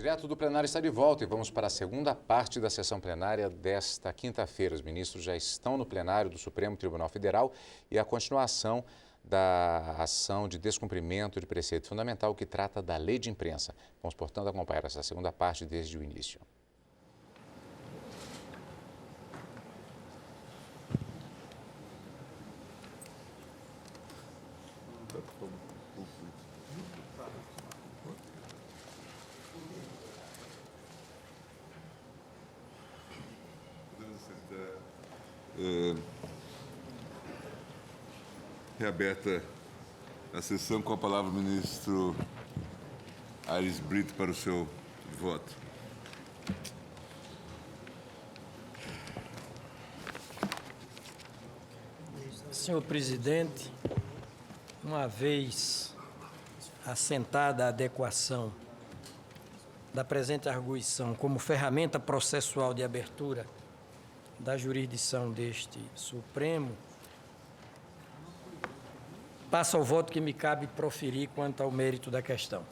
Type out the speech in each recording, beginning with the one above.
Direto do plenário está de volta e vamos para a segunda parte da sessão plenária desta quinta-feira. Os ministros já estão no plenário do Supremo Tribunal Federal e a continuação da ação de descumprimento de preceito fundamental que trata da lei de imprensa. Vamos, portanto, acompanhar essa segunda parte desde o início. Reaberta a sessão, com a palavra o ministro Aires Brito para o seu voto. Senhor presidente, uma vez assentada a adequação da presente arguição como ferramenta processual de abertura da jurisdição deste Supremo, passo ao voto que me cabe proferir quanto ao mérito da questão.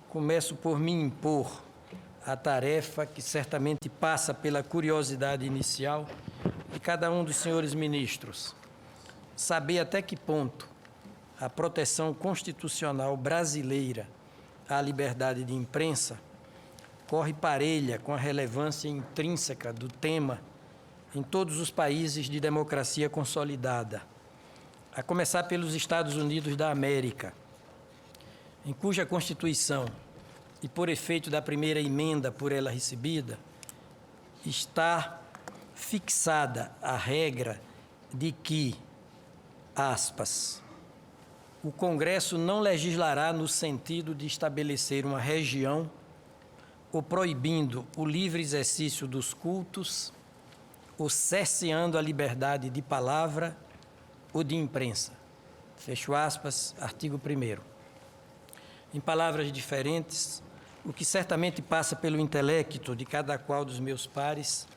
Começo por me impor a tarefa que certamente passa pela curiosidade inicial de cada um dos senhores ministros, saber até que ponto a proteção constitucional brasileira à liberdade de imprensa corre parelha com a relevância intrínseca do tema em todos os países de democracia consolidada, a começar pelos Estados Unidos da América, em cuja Constituição, e por efeito da primeira emenda por ela recebida, está fixada a regra de que, aspas, o Congresso não legislará no sentido de estabelecer uma região ou proibindo o livre exercício dos cultos ou cerceando a liberdade de palavra ou de imprensa. Fecho aspas, artigo 1º. Em palavras diferentes, o que certamente passa pelo intelecto de cada qual dos meus pares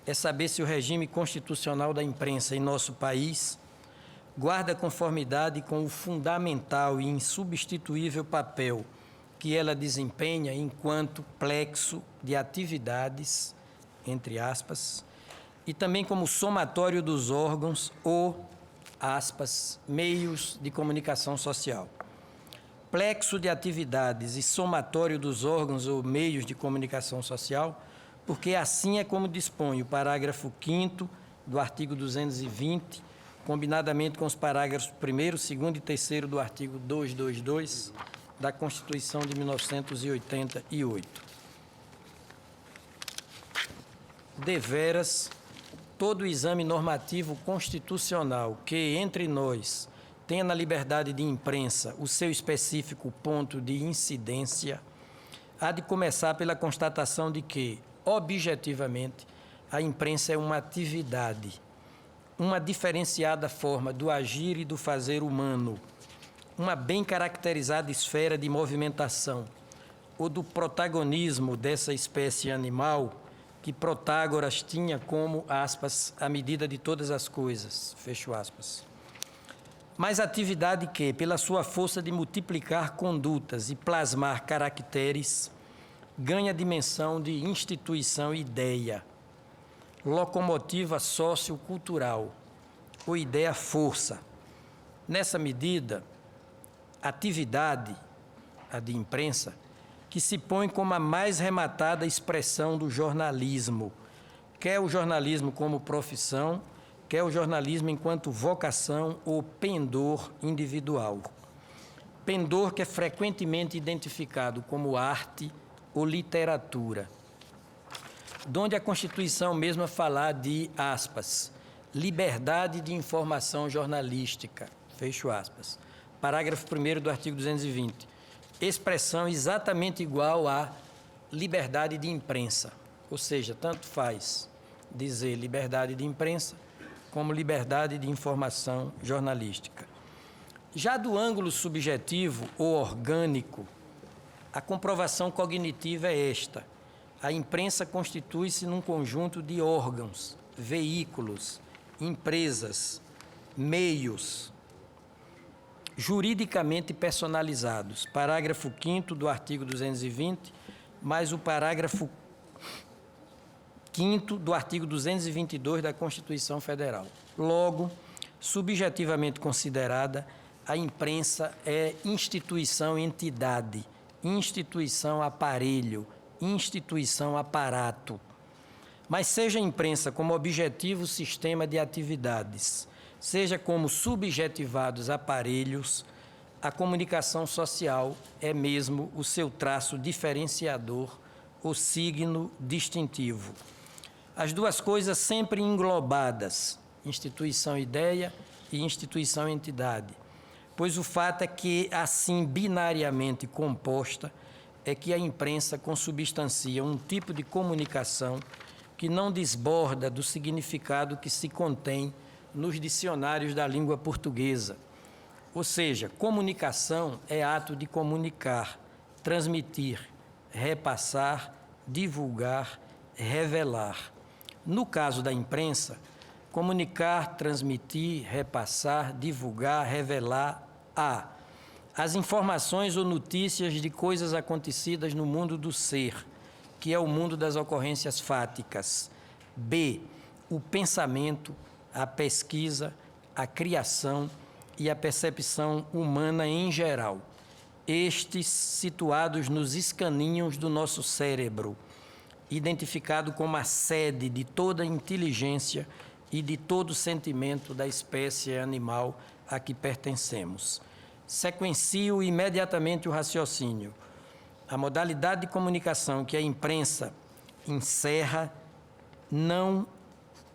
é saber se o regime constitucional da imprensa em nosso país guarda conformidade com o fundamental e insubstituível papel que ela desempenha enquanto plexo de atividades, entre aspas, e também como somatório dos órgãos ou, aspas, meios de comunicação social. Plexo de atividades e somatório dos órgãos ou meios de comunicação social, porque assim é como dispõe o parágrafo 5º do artigo 220, combinadamente com os parágrafos 1º, 2º e 3º do artigo 222 da Constituição de 1988. Deveras, todo exame normativo constitucional que, entre nós, tenha na liberdade de imprensa o seu específico ponto de incidência, há de começar pela constatação de que, objetivamente, a imprensa é uma atividade, uma diferenciada forma do agir e do fazer humano, uma bem caracterizada esfera de movimentação, ou do protagonismo dessa espécie animal que Protágoras tinha como, aspas, a medida de todas as coisas, fecho aspas. Mas atividade que, pela sua força de multiplicar condutas e plasmar caracteres, ganha dimensão de instituição e ideia, locomotiva sociocultural, ou ideia-força. Nessa medida, atividade, a de imprensa, que se põe como a mais rematada expressão do jornalismo, quer o jornalismo como profissão, quer o jornalismo enquanto vocação ou pendor individual. Pendor que é frequentemente identificado como arte ou literatura, donde a Constituição mesma falar de, aspas, liberdade de informação jornalística, fecho aspas, parágrafo 1º do artigo 220, expressão exatamente igual à liberdade de imprensa, ou seja, tanto faz dizer liberdade de imprensa como liberdade de informação jornalística. Já do ângulo subjetivo ou orgânico, a comprovação cognitiva é esta: a imprensa constitui-se num conjunto de órgãos, veículos, empresas, meios, juridicamente personalizados. Parágrafo 5º do artigo 220, mais o parágrafo 5º do artigo 222 da Constituição Federal. Logo, subjetivamente considerada, a imprensa é instituição-entidade, instituição aparelho, instituição aparato. Mas seja a imprensa como objetivo sistema de atividades, seja como subjetivados aparelhos, a comunicação social é mesmo o seu traço diferenciador, o signo distintivo. As duas coisas sempre englobadas, instituição-ideia e instituição-entidade, pois o fato é que, assim binariamente composta, é que a imprensa consubstancia um tipo de comunicação que não desborda do significado que se contém nos dicionários da língua portuguesa. Ou seja, comunicação é ato de comunicar, transmitir, repassar, divulgar, revelar. No caso da imprensa, comunicar, transmitir, repassar, divulgar, revelar a as informações ou notícias de coisas acontecidas no mundo do ser, que é o mundo das ocorrências fáticas. B, o pensamento, a pesquisa, a criação e a percepção humana em geral, estes situados nos escaninhos do nosso cérebro, identificado como a sede de toda a inteligência e de todo sentimento da espécie animal a que pertencemos. Sequencio imediatamente o raciocínio. A modalidade de comunicação que a imprensa encerra não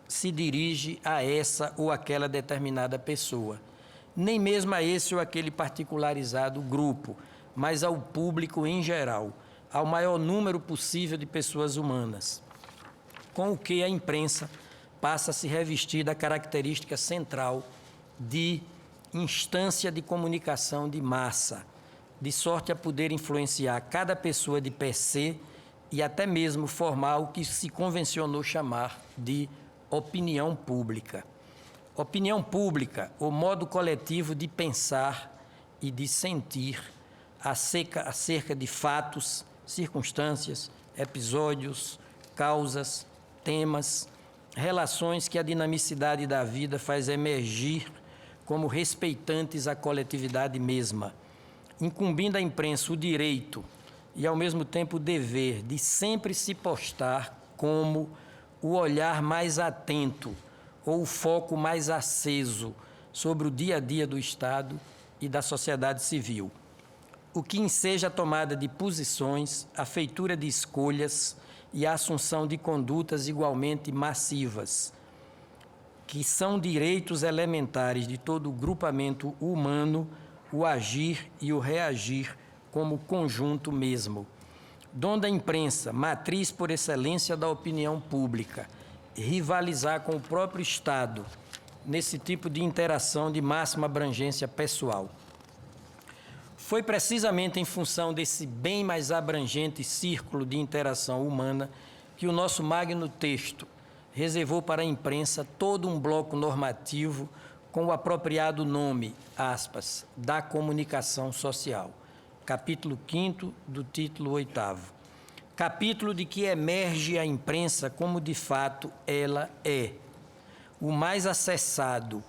se dirige a essa ou aquela determinada pessoa, nem mesmo a esse ou aquele particularizado grupo, mas ao público em geral, ao maior número possível de pessoas humanas, com o que a imprensa passa a se revestir da característica central de instância de comunicação de massa, de sorte a poder influenciar cada pessoa de per se e até mesmo formar o que se convencionou chamar de opinião pública. Opinião pública, o modo coletivo de pensar e de sentir acerca de fatos, circunstâncias, episódios, causas, temas, relações que a dinamicidade da vida faz emergir como respeitantes à coletividade mesma, incumbindo à imprensa o direito e, ao mesmo tempo, o dever de sempre se postar como o olhar mais atento ou o foco mais aceso sobre o dia a dia do Estado e da sociedade civil, o que enseja a tomada de posições, a feitura de escolhas e a assunção de condutas igualmente massivas, que são direitos elementares de todo o grupamento humano, o agir e o reagir como conjunto mesmo. Donde a imprensa, matriz por excelência da opinião pública, rivalizar com o próprio Estado nesse tipo de interação de máxima abrangência pessoal. Foi precisamente em função desse bem mais abrangente círculo de interação humana que o nosso magno texto reservou para a imprensa todo um bloco normativo com o apropriado nome, aspas, da comunicação social. Capítulo 5º do título 8º. Capítulo de que emerge a imprensa como de fato ela é, o mais acessado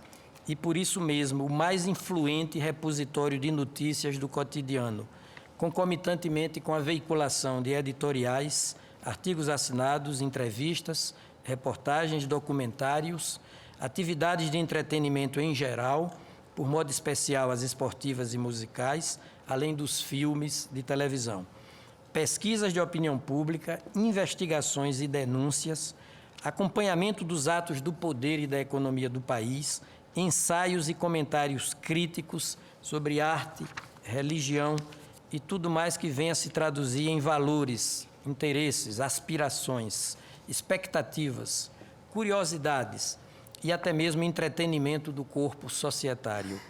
e, por isso mesmo, o mais influente repositório de notícias do cotidiano, concomitantemente com a veiculação de editoriais, artigos assinados, entrevistas, reportagens, documentários, atividades de entretenimento em geral, por modo especial as esportivas e musicais, além dos filmes de televisão, pesquisas de opinião pública, investigações e denúncias, acompanhamento dos atos do poder e da economia do país, ensaios e comentários críticos sobre arte, religião e tudo mais que venha se traduzir em valores, interesses, aspirações, expectativas, curiosidades e até mesmo entretenimento do corpo societário.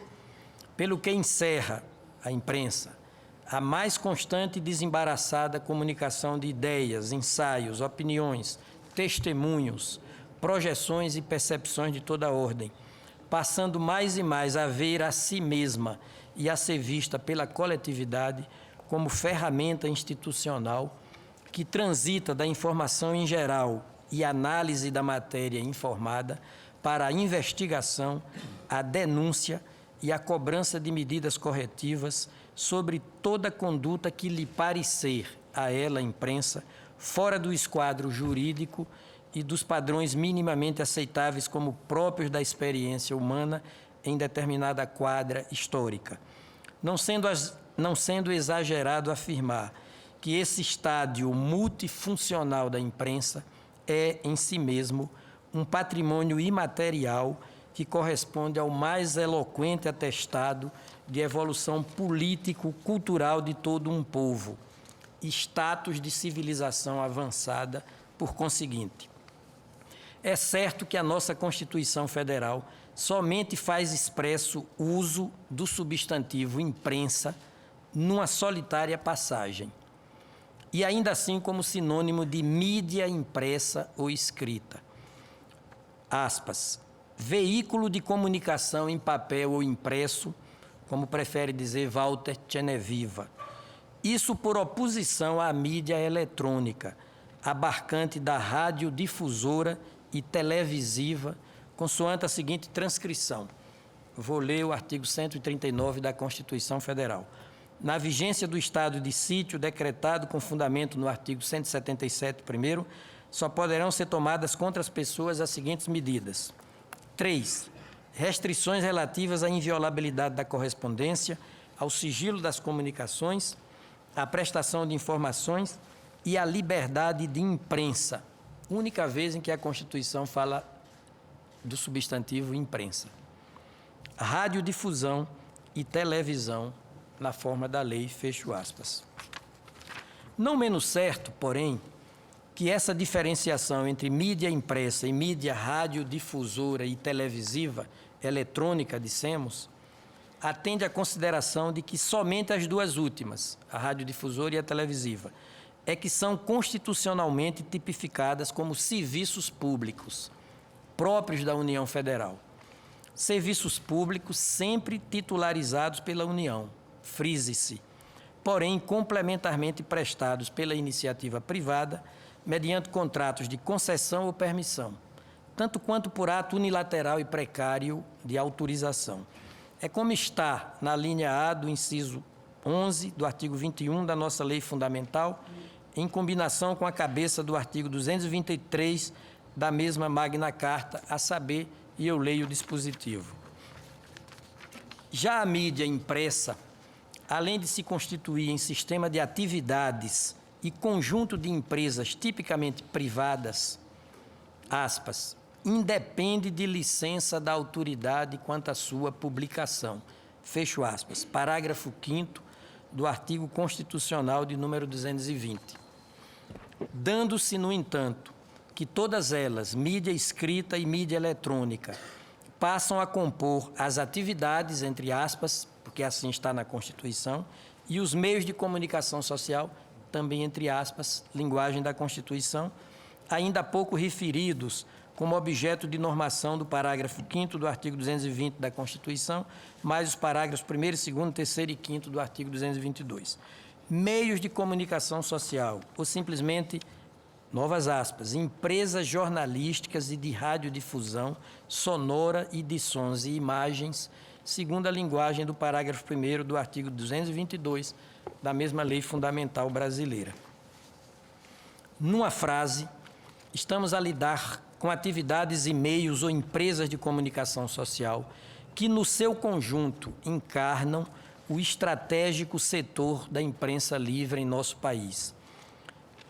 Pelo que encerra a imprensa a mais constante e desembaraçada comunicação de ideias, ensaios, opiniões, testemunhos, projeções e percepções de toda ordem, passando mais e mais a ver a si mesma e a ser vista pela coletividade como ferramenta institucional que transita da informação em geral e análise da matéria informada para a investigação, a denúncia e a cobrança de medidas corretivas sobre toda conduta que lhe parecer a ela, a imprensa, fora do esquadro jurídico e dos padrões minimamente aceitáveis como próprios da experiência humana em determinada quadra histórica. Não sendo exagerado afirmar que esse estádio multifuncional da imprensa é, em si mesmo, um patrimônio imaterial que corresponde ao mais eloquente atestado de evolução político-cultural de todo um povo, status de civilização avançada, por conseguinte. É certo que a nossa Constituição Federal somente faz expresso uso do substantivo imprensa numa solitária passagem, e ainda assim como sinônimo de mídia impressa ou escrita. Aspas, veículo de comunicação em papel ou impresso, como prefere dizer Walter Genevieve. Isso por oposição à mídia eletrônica, abarcante da radiodifusora e televisiva, consoante a seguinte transcrição. Vou ler o artigo 139 da Constituição Federal. Na vigência do estado de sítio decretado com fundamento no artigo 177, primeiro, só poderão ser tomadas contra as pessoas as seguintes medidas. 3. Restrições relativas à inviolabilidade da correspondência, ao sigilo das comunicações, à prestação de informações e à liberdade de imprensa. Única vez em que a Constituição fala do substantivo imprensa. Radiodifusão e televisão, na forma da lei, fecho aspas. Não menos certo, porém, que essa diferenciação entre mídia impressa e mídia radiodifusora e televisiva, eletrônica, dissemos, atende à consideração de que somente as duas últimas, a radiodifusora e a televisiva, é que são constitucionalmente tipificadas como serviços públicos, próprios da União Federal. Serviços públicos sempre titularizados pela União, frise-se, porém complementarmente prestados pela iniciativa privada, mediante contratos de concessão ou permissão, tanto quanto por ato unilateral e precário de autorização. É como está na linha A do inciso 11 do artigo 21 da nossa Lei Fundamental, em combinação com a cabeça do artigo 223 da mesma Magna Carta, a saber, e eu leio o dispositivo. Já a mídia impressa, além de se constituir em sistema de atividades e conjunto de empresas tipicamente privadas, aspas, independe de licença da autoridade quanto à sua publicação, fecho aspas, parágrafo 5º do artigo constitucional de número 220. Dando-se, no entanto, que todas elas, mídia escrita e mídia eletrônica, passam a compor as atividades, entre aspas, porque assim está na Constituição, e os meios de comunicação social, também entre aspas, linguagem da Constituição, ainda há pouco referidos como objeto de normação do parágrafo 5º do artigo 220 da Constituição, mais os parágrafos 1º, 2º, 3º e 5º do artigo 222. Meios de comunicação social, ou simplesmente, novas aspas, empresas jornalísticas e de radiodifusão sonora e de sons e imagens, segundo a linguagem do parágrafo 1º do artigo 222 da mesma Lei Fundamental Brasileira. Numa frase, estamos a lidar com atividades e meios ou empresas de comunicação social que, no seu conjunto, encarnam o estratégico setor da imprensa livre em nosso país.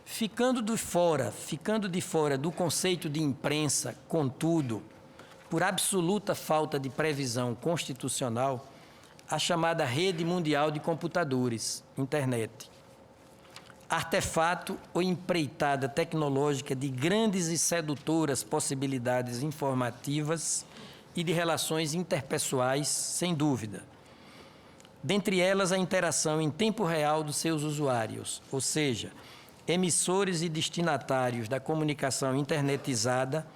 Ficando de fora do conceito de imprensa, contudo, por absoluta falta de previsão constitucional, a chamada Rede Mundial de Computadores, Internet. Artefato ou empreitada tecnológica de grandes e sedutoras possibilidades informativas e de relações interpessoais, sem dúvida. Dentre elas, a interação em tempo real dos seus usuários, ou seja, emissores e destinatários da comunicação internetizada,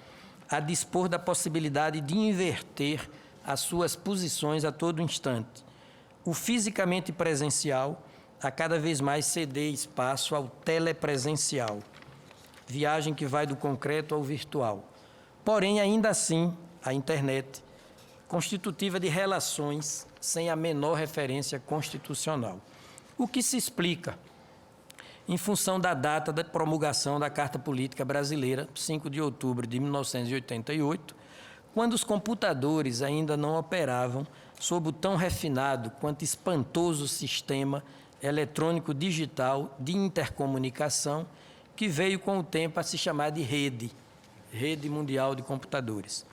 a dispor da possibilidade de inverter as suas posições a todo instante, o fisicamente presencial a cada vez mais ceder espaço ao telepresencial, viagem que vai do concreto ao virtual. Porém, ainda assim, a internet, constitutiva de relações sem a menor referência constitucional. O que se explica em função da data da promulgação da Carta Política Brasileira, 5 de outubro de 1988, quando os computadores ainda não operavam sob o tão refinado quanto espantoso sistema eletrônico digital de intercomunicação que veio com o tempo a se chamar de Rede Mundial de Computadores.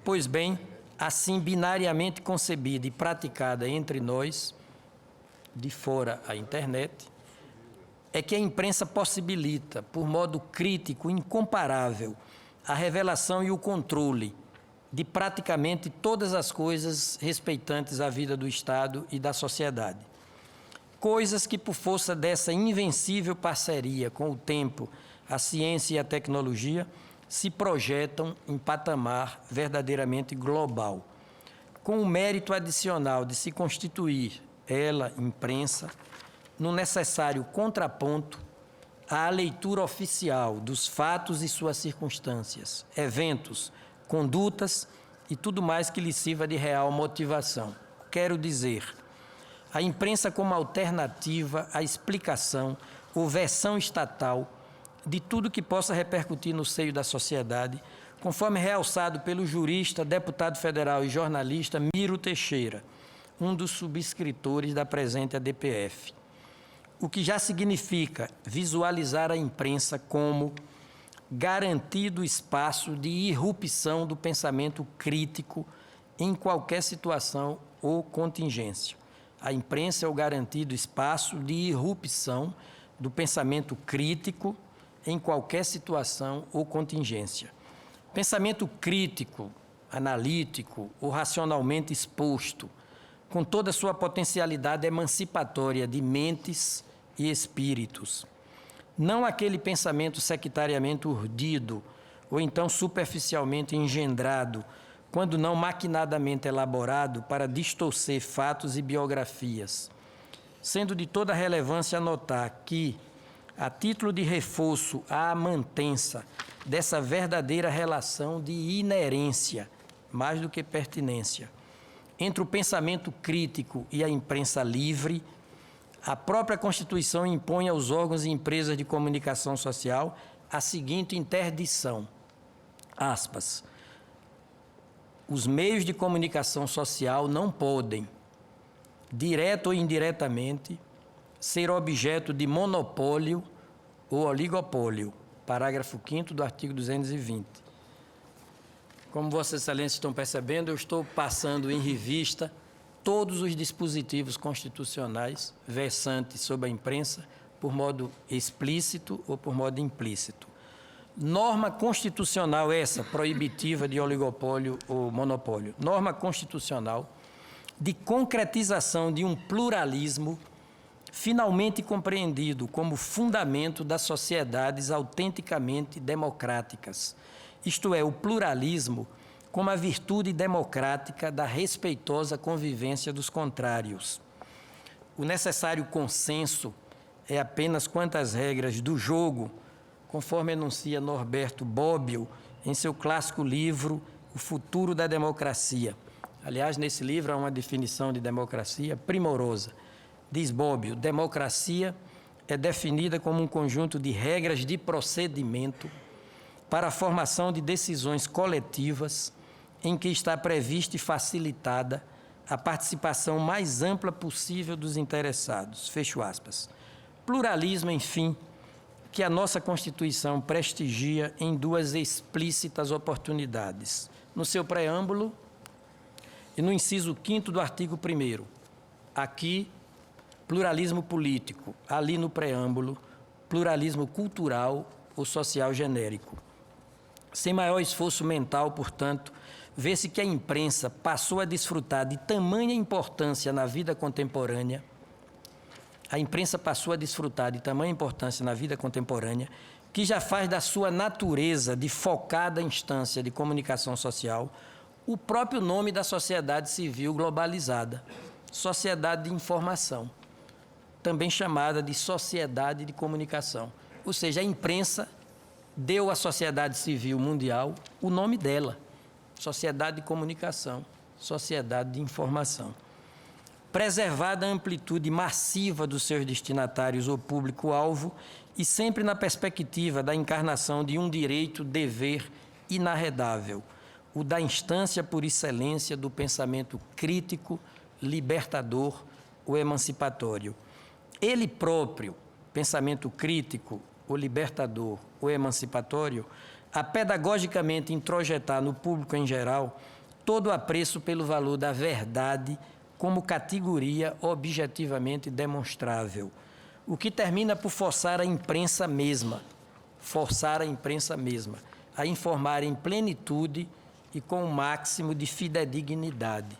Pois bem, assim binariamente concebida e praticada entre nós, de fora a internet, é que a imprensa possibilita, por modo crítico incomparável, a revelação e o controle de praticamente todas as coisas respeitantes à vida do Estado e da sociedade. Coisas que, por força dessa invencível parceria com o tempo, a ciência e a tecnologia, se projetam em patamar verdadeiramente global, com o mérito adicional de se constituir, ela, imprensa, no necessário contraponto à leitura oficial dos fatos e suas circunstâncias, eventos, condutas e tudo mais que lhe sirva de real motivação. Quero dizer, a imprensa como alternativa à explicação ou versão estatal de tudo que possa repercutir no seio da sociedade, conforme realçado pelo jurista, deputado federal e jornalista Miro Teixeira, um dos subscritores da presente ADPF. O que já significa visualizar a imprensa como garantido espaço de irrupção do pensamento crítico em qualquer situação ou contingência. A imprensa é o garantido espaço de irrupção do pensamento crítico em qualquer situação ou contingência. Pensamento crítico, analítico ou racionalmente exposto, com toda a sua potencialidade emancipatória de mentes e espíritos. Não aquele pensamento sectariamente urdido ou então superficialmente engendrado, quando não maquinadamente elaborado para distorcer fatos e biografias. Sendo de toda relevância notar que, a título de reforço à mantença dessa verdadeira relação de inerência, mais do que pertinência, entre o pensamento crítico e a imprensa livre, a própria Constituição impõe aos órgãos e empresas de comunicação social a seguinte interdição, aspas, os meios de comunicação social não podem, direto ou indiretamente, ser objeto de monopólio ou oligopólio, parágrafo 5º do artigo 220. Como Vossas Excelências estão percebendo, eu estou passando em revista todos os dispositivos constitucionais versantes sobre a imprensa, por modo explícito ou por modo implícito. Norma constitucional essa, proibitiva de oligopólio ou monopólio. Norma constitucional de concretização de um pluralismo finalmente compreendido como fundamento das sociedades autenticamente democráticas, isto é, o pluralismo como a virtude democrática da respeitosa convivência dos contrários. O necessário consenso é apenas quanto às regras do jogo, conforme enuncia Norberto Bobbio em seu clássico livro O Futuro da Democracia. Aliás, nesse livro há uma definição de democracia primorosa. Diz Bobbio, democracia é definida como um conjunto de regras de procedimento para a formação de decisões coletivas em que está prevista e facilitada a participação mais ampla possível dos interessados. Fecho aspas. Pluralismo, enfim, que a nossa Constituição prestigia em duas explícitas oportunidades. No seu preâmbulo e no inciso 5º do artigo 1º. Aqui, pluralismo político. Ali no preâmbulo, pluralismo cultural ou social genérico. Sem maior esforço mental, portanto, vê-se que a imprensa passou a desfrutar de tamanha importância na vida contemporânea, que já faz da sua natureza de focada instância de comunicação social o próprio nome da sociedade civil globalizada, sociedade de informação, também chamada de sociedade de comunicação. Ou seja, a imprensa deu à sociedade civil mundial o nome dela, sociedade de comunicação, sociedade de informação. Preservada a amplitude massiva dos seus destinatários ou público-alvo e sempre na perspectiva da encarnação de um direito-dever inarredável, o da instância por excelência do pensamento crítico, libertador ou emancipatório. Ele próprio, pensamento crítico, ou libertador ou emancipatório, a pedagogicamente introjetar no público em geral todo o apreço pelo valor da verdade como categoria objetivamente demonstrável, o que termina por forçar a imprensa mesma a informar em plenitude e com o máximo de fidedignidade.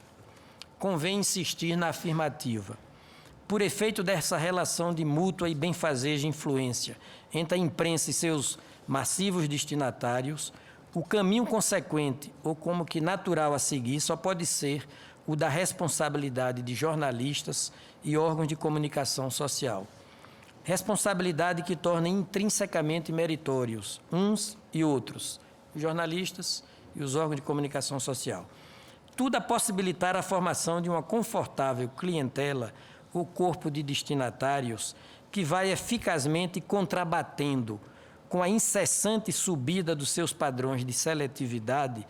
Convém insistir na afirmativa. Por efeito dessa relação de mútua e benfazeja influência entre a imprensa e seus massivos destinatários, o caminho consequente, ou como que natural a seguir, só pode ser o da responsabilidade de jornalistas e órgãos de comunicação social. Responsabilidade que torna intrinsecamente meritórios uns e outros, os jornalistas e os órgãos de comunicação social. Tudo a possibilitar a formação de uma confortável clientela ou corpo de destinatários que vai eficazmente contrabatendo com a incessante subida dos seus padrões de seletividade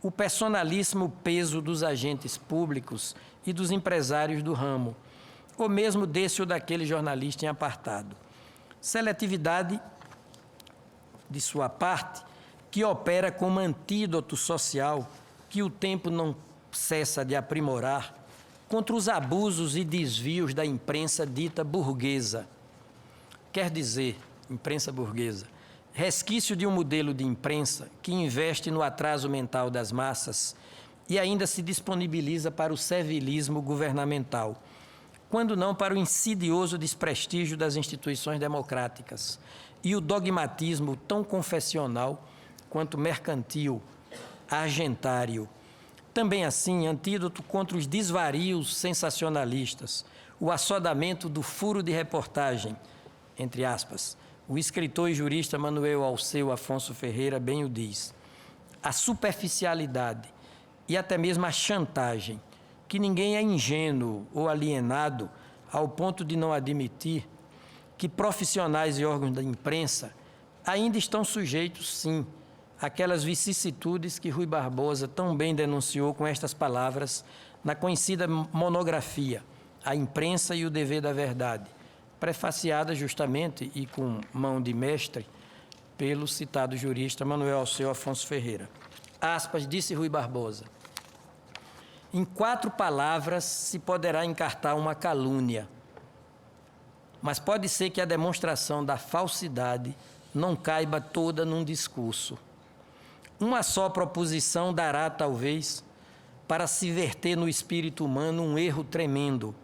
o personalíssimo peso dos agentes públicos e dos empresários do ramo, ou mesmo desse ou daquele jornalista em apartado. Seletividade, de sua parte, que opera como antídoto social que o tempo não cessa de aprimorar contra os abusos e desvios da imprensa dita burguesa. Quer dizer, imprensa burguesa, resquício de um modelo de imprensa que investe no atraso mental das massas e ainda se disponibiliza para o servilismo governamental, quando não para o insidioso desprestígio das instituições democráticas e o dogmatismo tão confessional quanto mercantil, argentário. Também assim, antídoto contra os desvarios sensacionalistas, o assodamento do furo de reportagem, entre aspas. O escritor e jurista Manuel Alceu Afonso Ferreira bem o diz. A superficialidade e até mesmo a chantagem, que ninguém é ingênuo ou alienado ao ponto de não admitir que profissionais e órgãos da imprensa ainda estão sujeitos, sim, àquelas vicissitudes que Rui Barbosa tão bem denunciou com estas palavras na conhecida monografia A Imprensa e o Dever da Verdade, prefaciada justamente e com mão de mestre pelo citado jurista Manuel Alceu Afonso Ferreira. Aspas, disse Rui Barbosa. Em 4 palavras se poderá encartar uma calúnia, mas pode ser que a demonstração da falsidade não caiba toda num discurso. Uma só proposição dará, talvez, para se verter no espírito humano um erro tremendo,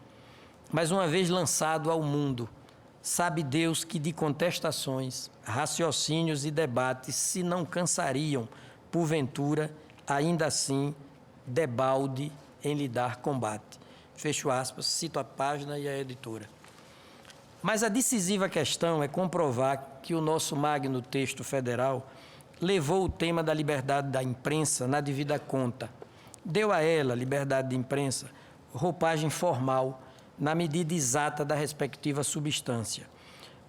mas uma vez lançado ao mundo, sabe Deus que de contestações, raciocínios e debates se não cansariam, porventura, ainda assim, debalde em lhe dar combate. Fecho aspas, cito a página e a editora. Mas a decisiva questão é comprovar que o nosso magno texto federal levou o tema da liberdade da imprensa na devida conta. Deu a ela, liberdade de imprensa, roupagem formal, na medida exata da respectiva substância,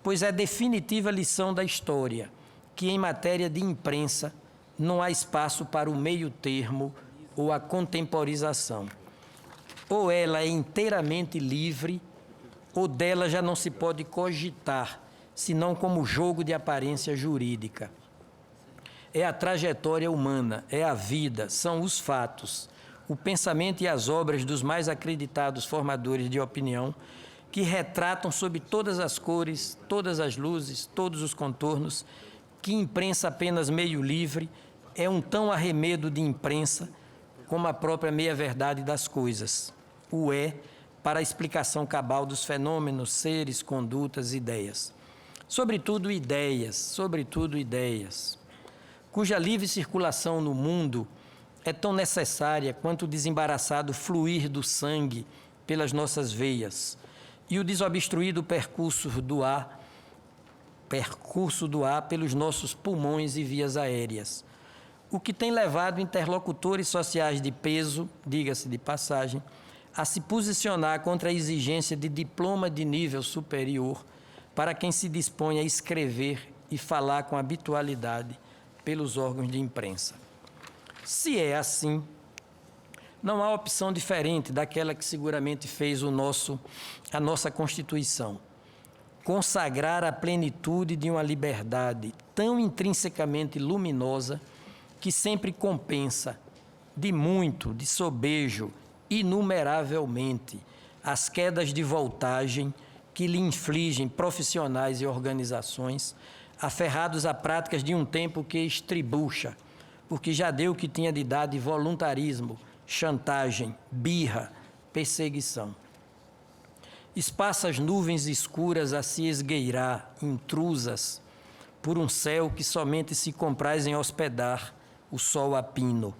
pois é definitiva lição da história que, em matéria de imprensa, não há espaço para o meio termo ou a contemporização. Ou ela é inteiramente livre, ou dela já não se pode cogitar, senão como jogo de aparência jurídica. É a trajetória humana, é a vida, são os fatos, o pensamento e as obras dos mais acreditados formadores de opinião, que retratam sob todas as cores, todas as luzes, todos os contornos, que imprensa apenas meio livre é um tão arremedo de imprensa como a própria meia-verdade das coisas. O é para a explicação cabal dos fenômenos, seres, condutas, ideias. Sobretudo ideias, cuja livre circulação no mundo é tão necessária quanto o desembaraçado fluir do sangue pelas nossas veias e o desobstruído percurso do ar pelos nossos pulmões e vias aéreas, o que tem levado interlocutores sociais de peso, diga-se de passagem, a se posicionar contra a exigência de diploma de nível superior para quem se dispõe a escrever e falar com habitualidade pelos órgãos de imprensa. Se é assim, não há opção diferente daquela que seguramente fez a nossa Constituição. Consagrar a plenitude de uma liberdade tão intrinsecamente luminosa que sempre compensa, de muito, de sobejo, inumeravelmente, as quedas de voltagem que lhe infligem profissionais e organizações, aferrados a práticas de um tempo que estribucha, porque já deu o que tinha de dar de voluntarismo, chantagem, birra, perseguição. Espaças nuvens escuras a se esgueirar, intrusas, por um céu que somente se compraz em hospedar o sol a pino.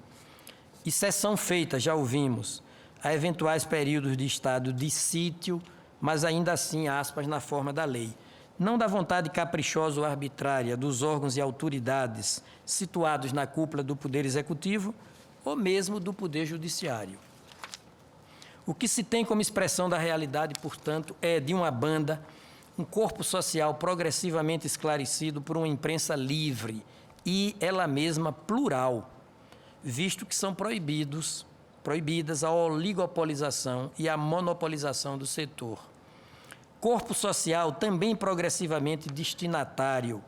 E sessão feita, já ouvimos, a eventuais períodos de estado de sítio, mas ainda assim, aspas, na forma da lei. Não da vontade caprichosa ou arbitrária dos órgãos e autoridades situados na cúpula do Poder Executivo ou mesmo do Poder Judiciário. O que se tem como expressão da realidade, portanto, é, de uma banda, um corpo social progressivamente esclarecido por uma imprensa livre e ela mesma plural, visto que são proibidas a oligopolização e a monopolização do setor. Corpo social também progressivamente destinatário,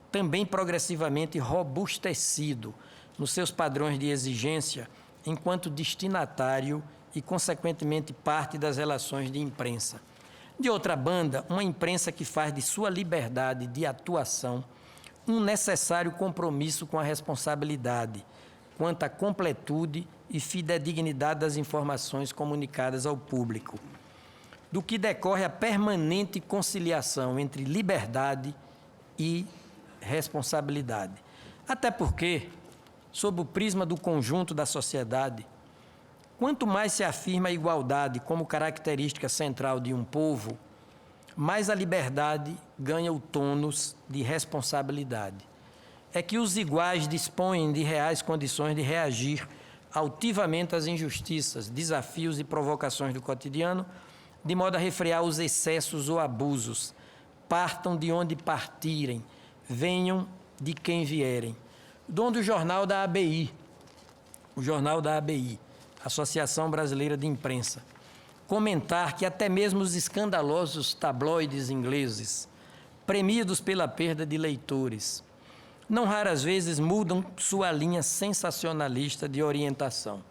também progressivamente robustecido nos seus padrões de exigência enquanto destinatário e, consequentemente, parte das relações de imprensa. De outra banda, uma imprensa que faz de sua liberdade de atuação um necessário compromisso com a responsabilidade quanto à completude e fidedignidade das informações comunicadas ao público, do que decorre a permanente conciliação entre liberdade e responsabilidade. Até porque, sob o prisma do conjunto da sociedade, quanto mais se afirma a igualdade como característica central de um povo, mais a liberdade ganha o tônus de responsabilidade. É que os iguais dispõem de reais condições de reagir altivamente às injustiças, desafios e provocações do cotidiano, de modo a refrear os excessos ou abusos. Partam de onde partirem, venham de quem vierem. Dono do jornal da ABI, Associação Brasileira de Imprensa, comentar que até mesmo os escandalosos tabloides ingleses, premidos pela perda de leitores, não raras vezes mudam sua linha sensacionalista de orientação.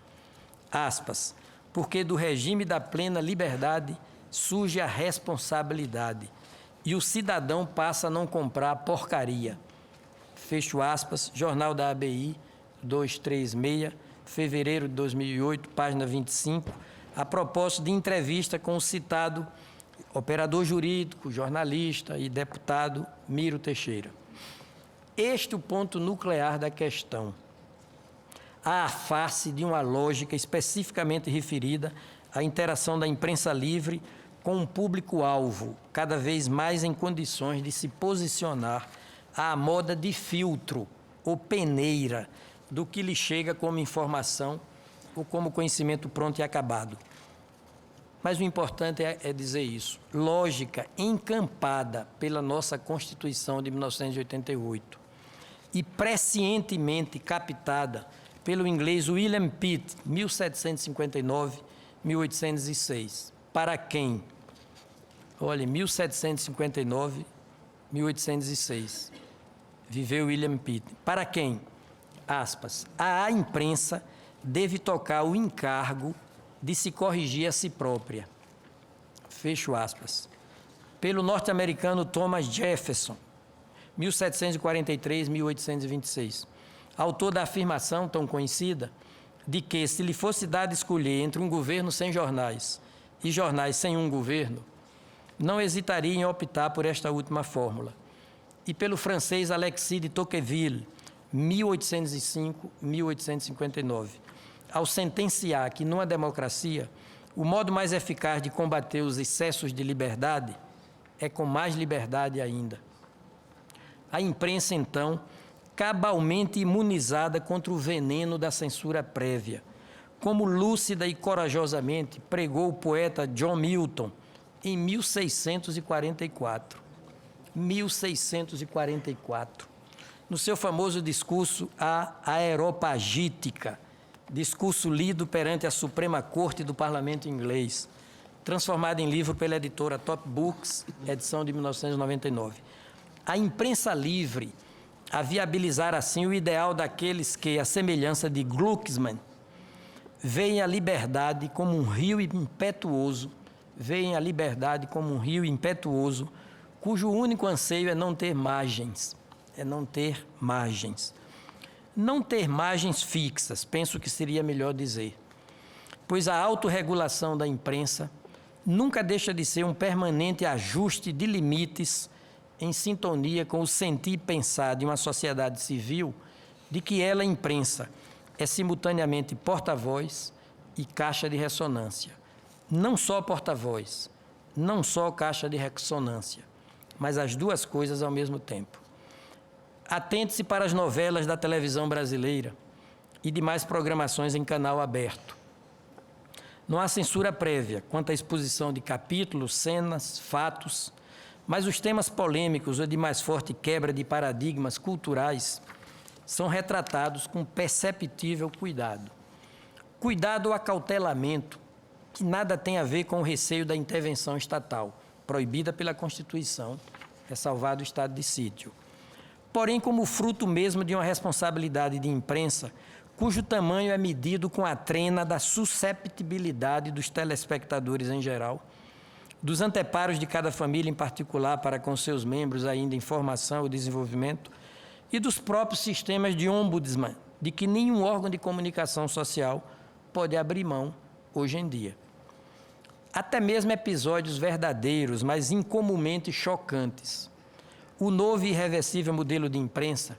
Aspas, porque do regime da plena liberdade surge a responsabilidade e o cidadão passa a não comprar porcaria. Fecho aspas, Jornal da ABI, 236, fevereiro de 2008, página 25, a propósito de entrevista com o citado operador jurídico, jornalista e deputado Miro Teixeira. Este é o ponto nuclear da questão. À face de uma lógica especificamente referida à interação da imprensa livre com um público-alvo, cada vez mais em condições de se posicionar à moda de filtro ou peneira do que lhe chega como informação ou como conhecimento pronto e acabado. Mas o importante é dizer isso. Lógica encampada pela nossa Constituição de 1988 e prescientemente captada pelo inglês William Pitt, 1759-1806. Para quem? Olha, 1759-1806. Viveu William Pitt. Para quem? Aspas. A imprensa deve tocar o encargo de se corrigir a si própria. Fecho aspas. Pelo norte-americano Thomas Jefferson, 1743-1826. Autor da afirmação tão conhecida de que, se lhe fosse dado escolher entre um governo sem jornais e jornais sem um governo, não hesitaria em optar por esta última fórmula. E pelo francês Alexis de Tocqueville, 1805-1859, ao sentenciar que, numa democracia, o modo mais eficaz de combater os excessos de liberdade é com mais liberdade ainda. A imprensa, então, cabalmente imunizada contra o veneno da censura prévia, como lúcida e corajosamente pregou o poeta John Milton em 1644. 1644. No seu famoso discurso A Aeropagítica, discurso lido perante a Suprema Corte do Parlamento Inglês, transformado em livro pela editora Top Books, edição de 1999. A imprensa livre a viabilizar assim o ideal daqueles que, à semelhança de Glucksmann, veem a liberdade como um rio impetuoso, cujo único anseio é não ter margens, Não ter margens fixas, penso que seria melhor dizer, pois a autorregulação da imprensa nunca deixa de ser um permanente ajuste de limites em sintonia com o sentir e pensar de uma sociedade civil de que ela, a imprensa, é simultaneamente porta-voz e caixa de ressonância. Não só porta-voz, não só caixa de ressonância, mas as duas coisas ao mesmo tempo. Atente-se para as novelas da televisão brasileira e demais programações em canal aberto. Não há censura prévia quanto à exposição de capítulos, cenas, fatos, mas os temas polêmicos ou de mais forte quebra de paradigmas culturais são retratados com perceptível cuidado. Cuidado ou acautelamento, que nada tem a ver com o receio da intervenção estatal, proibida pela Constituição, ressalvado o estado de sítio. Porém, como fruto mesmo de uma responsabilidade de imprensa, cujo tamanho é medido com a trena da susceptibilidade dos telespectadores em geral, dos anteparos de cada família em particular para com seus membros ainda em formação ou desenvolvimento, e dos próprios sistemas de ombudsman, de que nenhum órgão de comunicação social pode abrir mão hoje em dia. Até mesmo episódios verdadeiros, mas incomumente chocantes. O novo e irreversível modelo de imprensa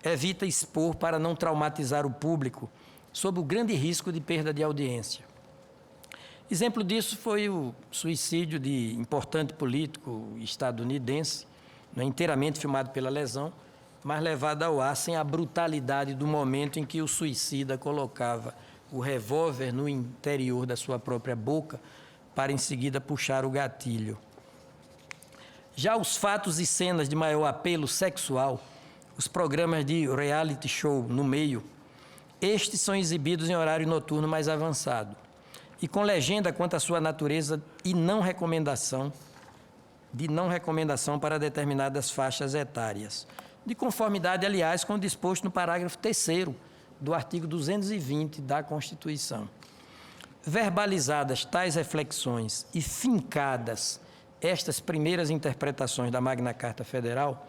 evita expor para não traumatizar o público sob o grande risco de perda de audiência. Exemplo disso foi o suicídio de importante político estadunidense, inteiramente filmado pela lesão, mas levado ao ar sem a brutalidade do momento em que o suicida colocava o revólver no interior da sua própria boca para em seguida puxar o gatilho. Já os fatos e cenas de maior apelo sexual, os programas de reality show no meio, estes são exibidos em horário noturno mais avançado e com legenda quanto à sua natureza e de não recomendação para determinadas faixas etárias, de conformidade, aliás, com o disposto no parágrafo 3º do artigo 220 da Constituição. Verbalizadas tais reflexões e fincadas estas primeiras interpretações da Magna Carta Federal,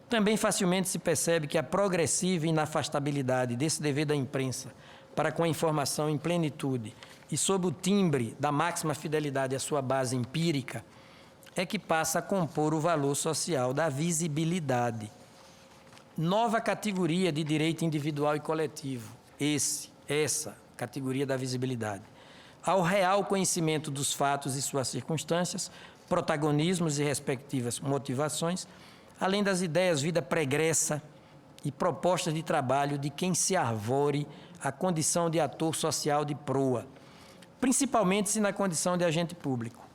também facilmente se percebe que a progressiva inafastabilidade desse dever da imprensa para com a informação em plenitude e sob o timbre da máxima fidelidade à sua base empírica, é que passa a compor o valor social da visibilidade. Nova categoria de direito individual e coletivo, essa categoria da visibilidade. Ao real conhecimento dos fatos e suas circunstâncias, protagonismos e respectivas motivações, além das ideias vida pregressa e propostas de trabalho de quem se arvore a condição de ator social de proa, principalmente se na condição de agente público.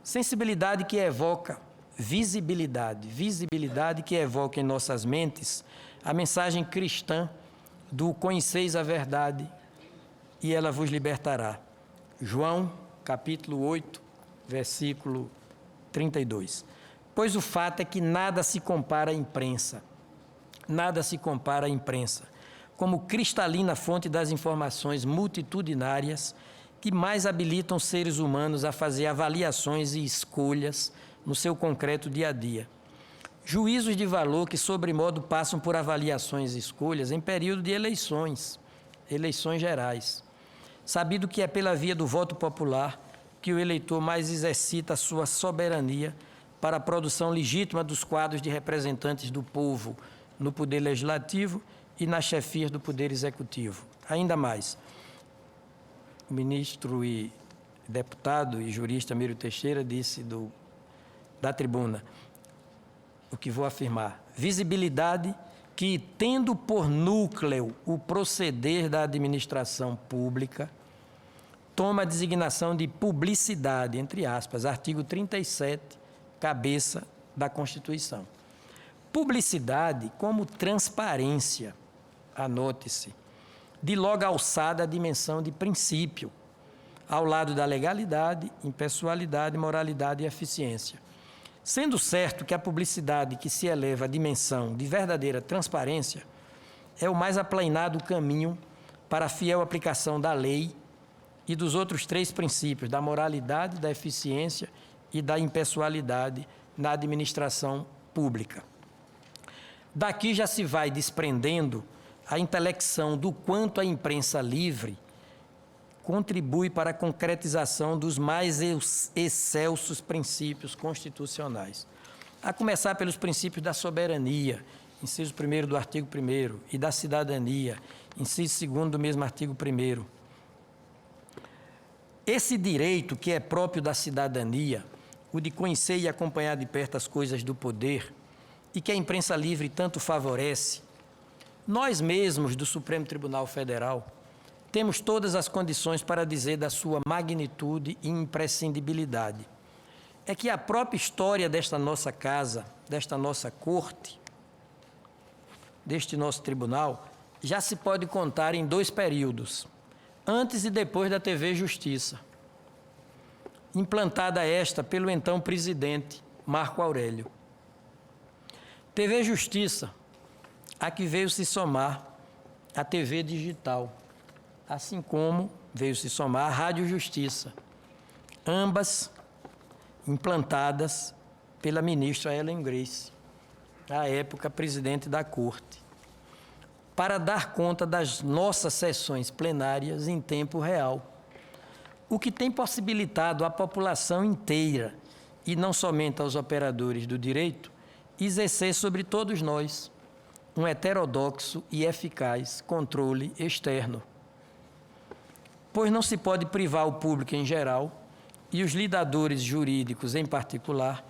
Sensibilidade que evoca visibilidade que evoca em nossas mentes a mensagem cristã do conheceis a verdade e ela vos libertará. João, capítulo 8, versículo 32. Pois o fato é que nada se compara à imprensa, como cristalina fonte das informações multitudinárias que mais habilitam os seres humanos a fazer avaliações e escolhas no seu concreto dia a dia. Juízos de valor que, sobremodo, passam por avaliações e escolhas em período de eleições gerais. Sabido que é pela via do voto popular que o eleitor mais exercita a sua soberania para a produção legítima dos quadros de representantes do povo no poder legislativo e nas chefias do poder executivo. Ainda mais, o ministro e deputado e jurista Mírio Teixeira disse da tribuna, o que vou afirmar: visibilidade que, tendo por núcleo o proceder da administração pública, toma a designação de publicidade, entre aspas, artigo 37, cabeça da Constituição. Publicidade como transparência, anote-se, de logo alçada a dimensão de princípio, ao lado da legalidade, impessoalidade, moralidade e eficiência. Sendo certo que a publicidade que se eleva à dimensão de verdadeira transparência é o mais aplainado caminho para a fiel aplicação da lei e dos outros 3 princípios, da moralidade, da eficiência e da impessoalidade na administração pública. Daqui já se vai desprendendo a intelecção do quanto a imprensa livre contribui para a concretização dos mais excelsos princípios constitucionais. A começar pelos princípios da soberania, inciso 1º do artigo 1º, e da cidadania, inciso 2º do mesmo artigo 1º. Esse direito que é próprio da cidadania, o de conhecer e acompanhar de perto as coisas do poder, e que a imprensa livre tanto favorece, nós mesmos do Supremo Tribunal Federal temos todas as condições para dizer da sua magnitude e imprescindibilidade. É que a própria história desta nossa casa, desta nossa corte, deste nosso tribunal, já se pode contar em 2 períodos, antes e depois da TV Justiça, implantada esta pelo então presidente Marco Aurélio. TV Justiça, a que veio se somar a TV digital, assim como veio se somar a Rádio Justiça, ambas implantadas pela ministra Ellen Grace, à época presidente da Corte, para dar conta das nossas sessões plenárias em tempo real, o que tem possibilitado à população inteira, e não somente aos operadores do direito, exercer sobre todos nós um heterodoxo e eficaz controle externo. Pois não se pode privar o público em geral, e os lidadores jurídicos em particular,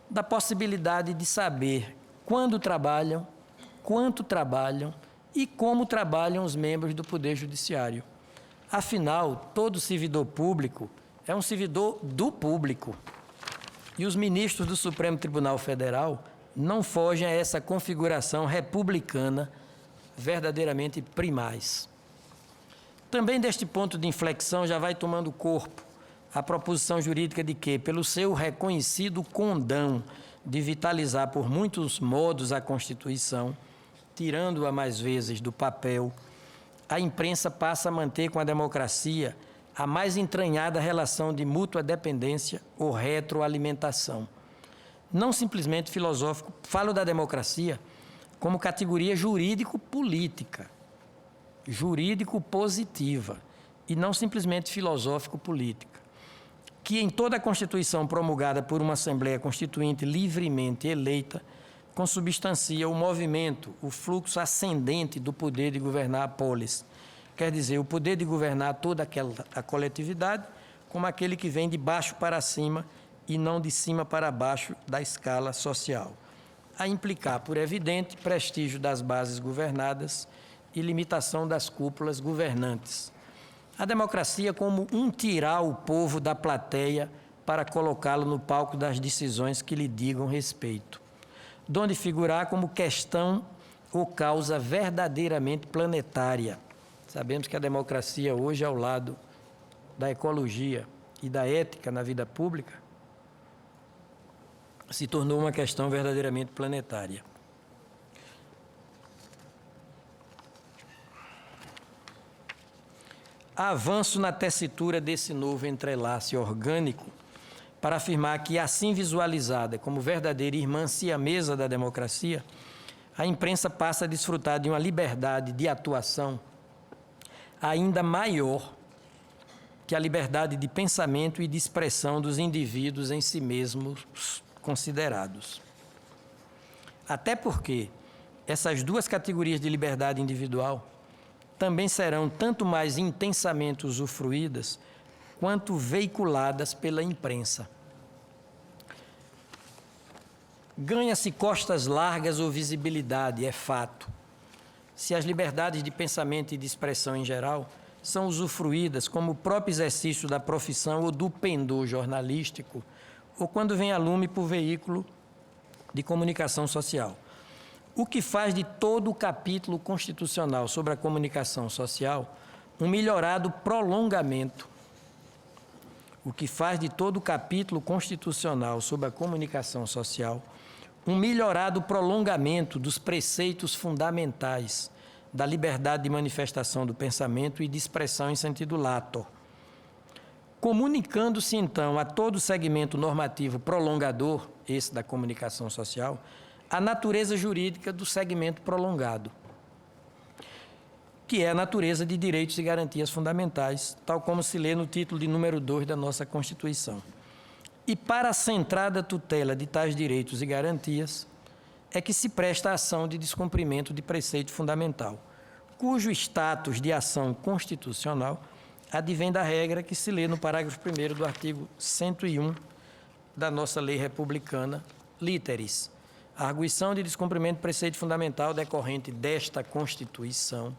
da possibilidade de saber quando trabalham, quanto trabalham e como trabalham os membros do Poder Judiciário. Afinal, todo servidor público é um servidor do público. E os ministros do Supremo Tribunal Federal não fogem a essa configuração republicana verdadeiramente primaz. Também deste ponto de inflexão já vai tomando corpo a proposição jurídica de que, pelo seu reconhecido condão de vitalizar por muitos modos a Constituição, tirando-a mais vezes do papel, a imprensa passa a manter com a democracia a mais entranhada relação de mútua dependência ou retroalimentação. Não simplesmente filosófico, falo da democracia como categoria jurídico-política, jurídico-positiva, e não simplesmente filosófico-política, que em toda a Constituição promulgada por uma Assembleia Constituinte livremente eleita, consubstancia o movimento, o fluxo ascendente do poder de governar a polis. Quer dizer, o poder de governar toda a coletividade, como aquele que vem de baixo para cima e não de cima para baixo da escala social, a implicar, por evidente, prestígio das bases governadas e limitação das cúpulas governantes. A democracia como um tirar o povo da plateia para colocá-lo no palco das decisões que lhe digam respeito, donde figurar como questão ou causa verdadeiramente planetária. Sabemos que a democracia hoje, ao lado da ecologia e da ética na vida pública, se tornou uma questão verdadeiramente planetária. Há avanço na tessitura desse novo entrelace orgânico para afirmar que, assim visualizada como verdadeira irmã siamesa da democracia, a imprensa passa a desfrutar de uma liberdade de atuação ainda maior que a liberdade de pensamento e de expressão dos indivíduos em si mesmos considerados. Até porque essas duas categorias de liberdade individual também serão tanto mais intensamente usufruídas quanto veiculadas pela imprensa. Ganha-se costas largas ou visibilidade, é fato, se as liberdades de pensamento e de expressão em geral são usufruídas como o próprio exercício da profissão ou do pendor jornalístico, ou quando vem a lume por veículo de comunicação social. O que faz de todo o capítulo constitucional sobre a comunicação social um melhorado prolongamento. O que faz de todo o capítulo constitucional sobre a comunicação social um melhorado prolongamento dos preceitos fundamentais da liberdade de manifestação do pensamento e de expressão em sentido lato, comunicando-se, então, a todo o segmento normativo prolongador, esse da comunicação social, a natureza jurídica do segmento prolongado, que é a natureza de direitos e garantias fundamentais, tal como se lê no título de número 2 da nossa Constituição. E para a centrada tutela de tais direitos e garantias, é que se presta a ação de descumprimento de preceito fundamental, cujo status de ação constitucional advém da regra que se lê no parágrafo 1º do artigo 101 da nossa lei republicana, literis. A arguição de descumprimento de preceito fundamental decorrente desta Constituição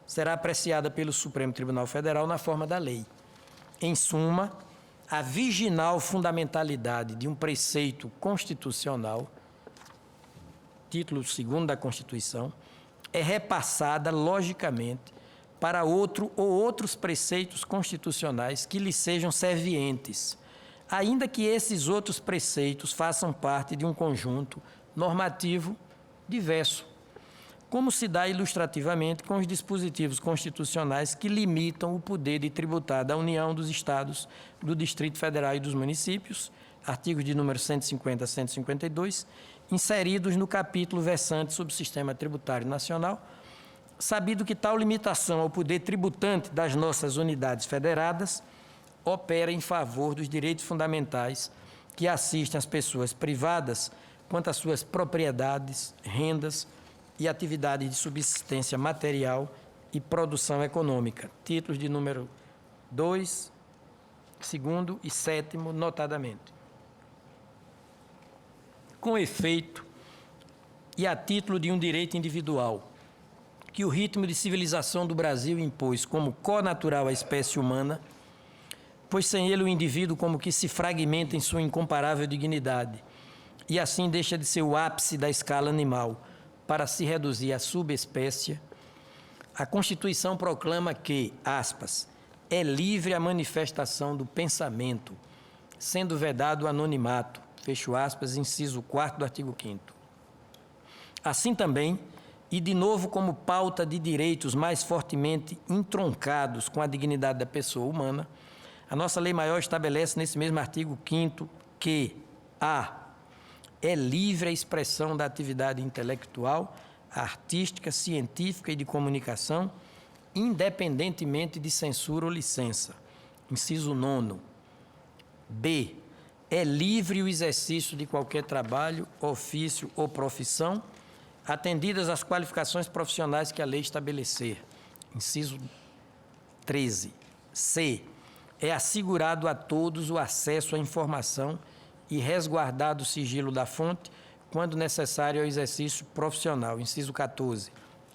será apreciada pelo Supremo Tribunal Federal na forma da lei. Em suma, a virginal fundamentalidade de um preceito constitucional, título 2º da Constituição, é repassada, logicamente, para outro ou outros preceitos constitucionais que lhe sejam servientes, ainda que esses outros preceitos façam parte de um conjunto normativo diverso, como se dá ilustrativamente com os dispositivos constitucionais que limitam o poder de tributar da União, dos Estados, do Distrito Federal e dos municípios, artigos de número 150 a 152, inseridos no capítulo versante sobre o Sistema Tributário Nacional, sabido que tal limitação ao poder tributante das nossas unidades federadas opera em favor dos direitos fundamentais que assistem as pessoas privadas quanto às suas propriedades, rendas e atividades de subsistência material e produção econômica. Títulos de número 2, 2º e 7º, notadamente. Com efeito, e a título de um direito individual, que o ritmo de civilização do Brasil impôs como connatural à espécie humana, pois sem ele o indivíduo como que se fragmenta em sua incomparável dignidade, e assim deixa de ser o ápice da escala animal, para se reduzir à subespécie, a Constituição proclama que, aspas, é livre a manifestação do pensamento, sendo vedado o anonimato, fecho aspas, inciso 4º do artigo 5º. Assim também, e de novo como pauta de direitos mais fortemente entroncados com a dignidade da pessoa humana, a nossa lei maior estabelece nesse mesmo artigo 5º que é livre a expressão da atividade intelectual, artística, científica e de comunicação, independentemente de censura ou licença. Inciso 9º. B. É livre o exercício de qualquer trabalho, ofício ou profissão, atendidas as qualificações profissionais que a lei estabelecer. Inciso 13. C. É assegurado a todos o acesso à informação e resguardado o sigilo da fonte, quando necessário ao exercício profissional. Inciso 14.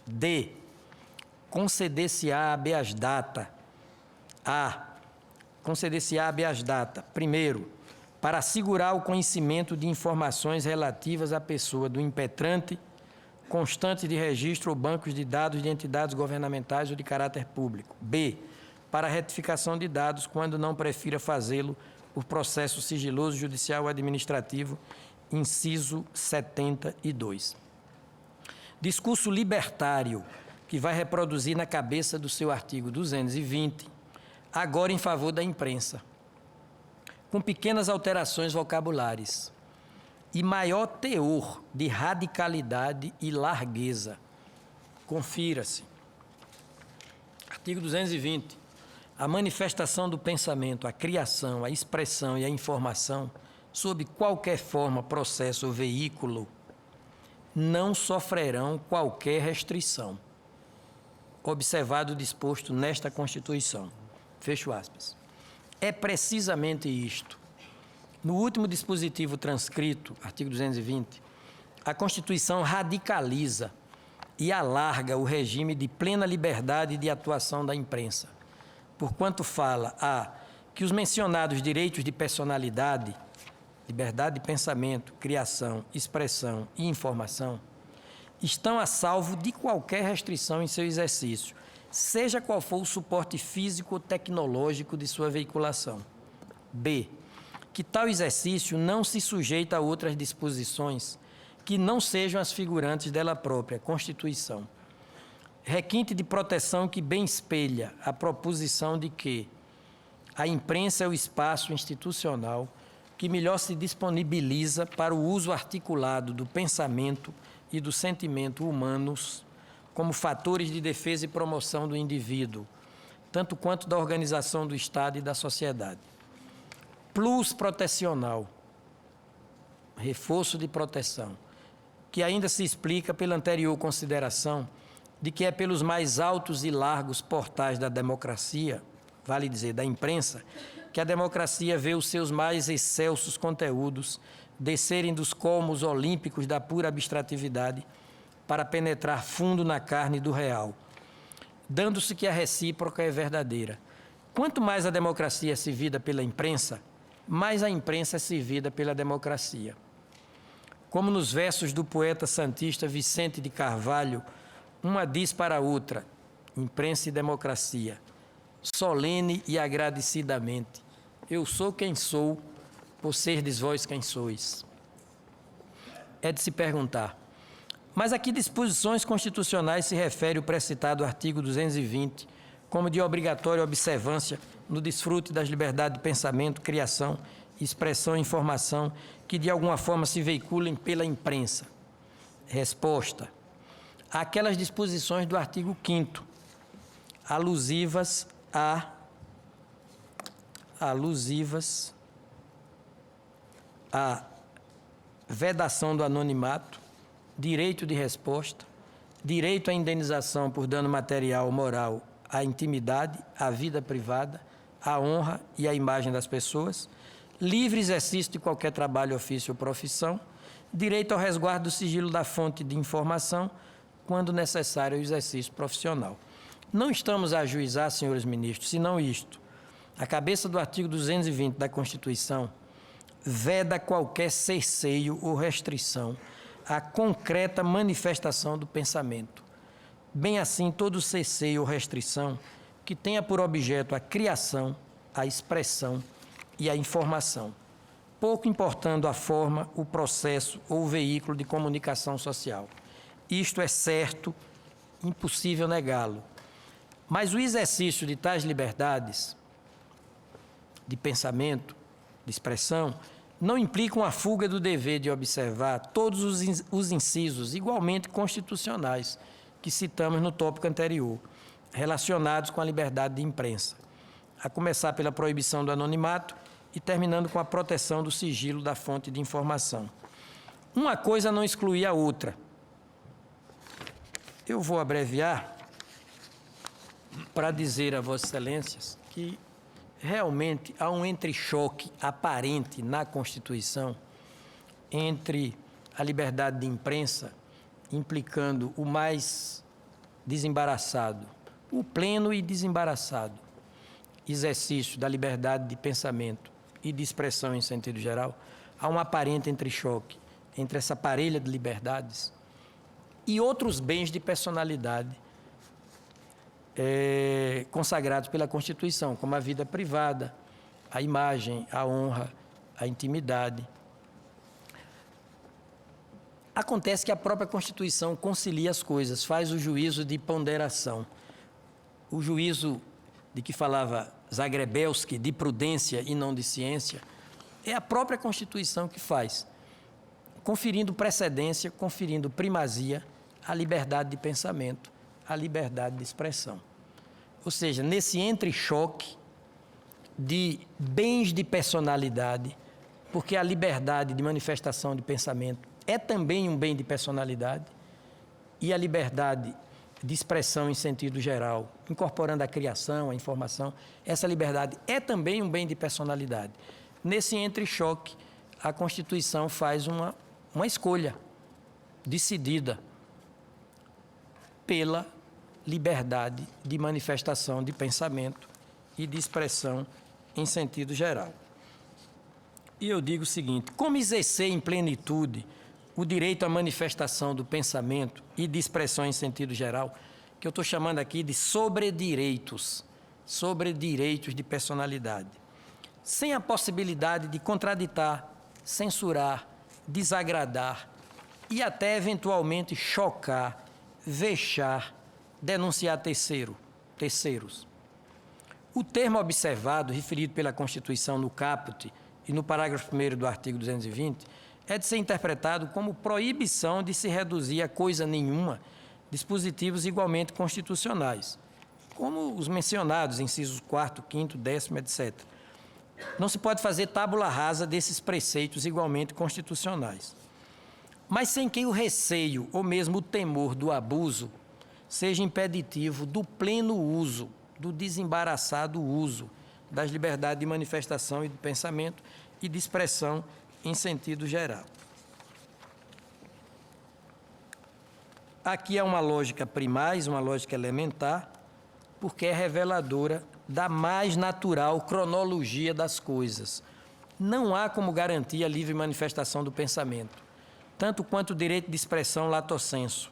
D. Conceder-se-á habeas data. Conceder-se-á habeas data. Primeiro, para assegurar o conhecimento de informações relativas à pessoa do impetrante, constantes de registro ou bancos de dados de entidades governamentais ou de caráter público. B. Para retificação de dados, quando não prefira fazê-lo por processo sigiloso, judicial ou administrativo, inciso 72. Discurso libertário, que vai reproduzir na cabeça do seu artigo 220, agora em favor da imprensa, com pequenas alterações vocabulares e maior teor de radicalidade e largueza. Confira-se. Artigo 220. A manifestação do pensamento, a criação, a expressão e a informação, sob qualquer forma, processo ou veículo, não sofrerão qualquer restrição, observado o disposto nesta Constituição. Fecho aspas. é precisamente isto. No último dispositivo transcrito, artigo 220, a Constituição radicaliza e alarga o regime de plena liberdade de atuação da imprensa, porquanto fala que os mencionados direitos de personalidade, liberdade de pensamento, criação, expressão e informação, estão a salvo de qualquer restrição em seu exercício, seja qual for o suporte físico ou tecnológico de sua veiculação. B. Que tal exercício não se sujeita a outras disposições que não sejam as figurantes dela própria, Constituição. Requinte de proteção que bem espelha a proposição de que a imprensa é o espaço institucional que melhor se disponibiliza para o uso articulado do pensamento e do sentimento humanos como fatores de defesa e promoção do indivíduo, tanto quanto da organização do Estado e da sociedade. Plus protecional, reforço de proteção, que ainda se explica pela anterior consideração de que é pelos mais altos e largos portais da democracia, vale dizer, da imprensa, que a democracia vê os seus mais excelsos conteúdos descerem dos colmos olímpicos da pura abstratividade para penetrar fundo na carne do real, dando-se que a recíproca é verdadeira. Quanto mais a democracia é servida pela imprensa, mais a imprensa é servida pela democracia. Como nos versos do poeta santista Vicente de Carvalho, uma diz para a outra, imprensa e democracia, solene e agradecidamente, eu sou quem sou, por serdes vós quem sois. É de se perguntar, mas a que disposições constitucionais se refere o precitado artigo 220, como de obrigatória observância no desfrute das liberdades de pensamento, criação, expressão e informação que de alguma forma se veiculem pela imprensa? Resposta: aquelas disposições do artigo 5º, alusivas à vedação do anonimato, direito de resposta, direito à indenização por dano material ou moral à intimidade, à vida privada, à honra e à imagem das pessoas, livre exercício de qualquer trabalho, ofício ou profissão, direito ao resguardo do sigilo da fonte de informação, quando necessário o exercício profissional. Não estamos a ajuizar, senhores ministros, senão isto. A cabeça do artigo 220 da Constituição veda qualquer cerceio ou restrição à concreta manifestação do pensamento. Bem assim, todo cerceio ou restrição que tenha por objeto a criação, a expressão e a informação, pouco importando a forma, o processo ou o veículo de comunicação social. Isto é certo, impossível negá-lo. Mas o exercício de tais liberdades de pensamento, de expressão, não implica uma fuga do dever de observar todos os incisos igualmente constitucionais que citamos no tópico anterior, relacionados com a liberdade de imprensa, a começar pela proibição do anonimato e terminando com a proteção do sigilo da fonte de informação. Uma coisa não exclui a outra. Eu vou abreviar para dizer a Vossas Excelências que realmente há um entrechoque aparente na Constituição entre a liberdade de imprensa, implicando o mais desembaraçado, o pleno e desembaraçado exercício da liberdade de pensamento e de expressão em sentido geral. Há um aparente entrechoque entre essa parelha de liberdades e outros bens de personalidade consagrados pela Constituição, como a vida privada, a imagem, a honra, a intimidade. Acontece que a própria Constituição concilia as coisas, faz o juízo de ponderação. O juízo de que falava Zagrebelski, de prudência e não de ciência, é a própria Constituição que faz, conferindo precedência, conferindo primazia à liberdade de pensamento, à liberdade de expressão. Ou seja, nesse entrechoque de bens de personalidade, porque a liberdade de manifestação de pensamento é também um bem de personalidade, e a liberdade de expressão em sentido geral, incorporando a criação, a informação. Essa liberdade é também um bem de personalidade. Nesse entrechoque, a Constituição faz uma escolha decidida pela liberdade de manifestação de pensamento e de expressão em sentido geral. E eu digo o seguinte: como exercer em plenitude o direito à manifestação do pensamento e de expressão em sentido geral, que eu estou chamando aqui de sobredireitos de personalidade, sem a possibilidade de contraditar, censurar, desagradar e até eventualmente chocar, vexar, denunciar terceiros. O termo observado, referido pela Constituição no caput e no parágrafo 1º do artigo 220, é de ser interpretado como proibição de se reduzir a coisa nenhuma dispositivos igualmente constitucionais, como os mencionados, incisos 4º, 5º, 10º, etc. Não se pode fazer tábula rasa desses preceitos igualmente constitucionais, mas sem que o receio ou mesmo o temor do abuso seja impeditivo do pleno uso, do desembaraçado uso das liberdades de manifestação e de pensamento e de expressão em sentido geral. Aqui há uma lógica primaz, uma lógica elementar, porque é reveladora da mais natural cronologia das coisas. Não há como garantir a livre manifestação do pensamento, tanto quanto o direito de expressão lato sensu,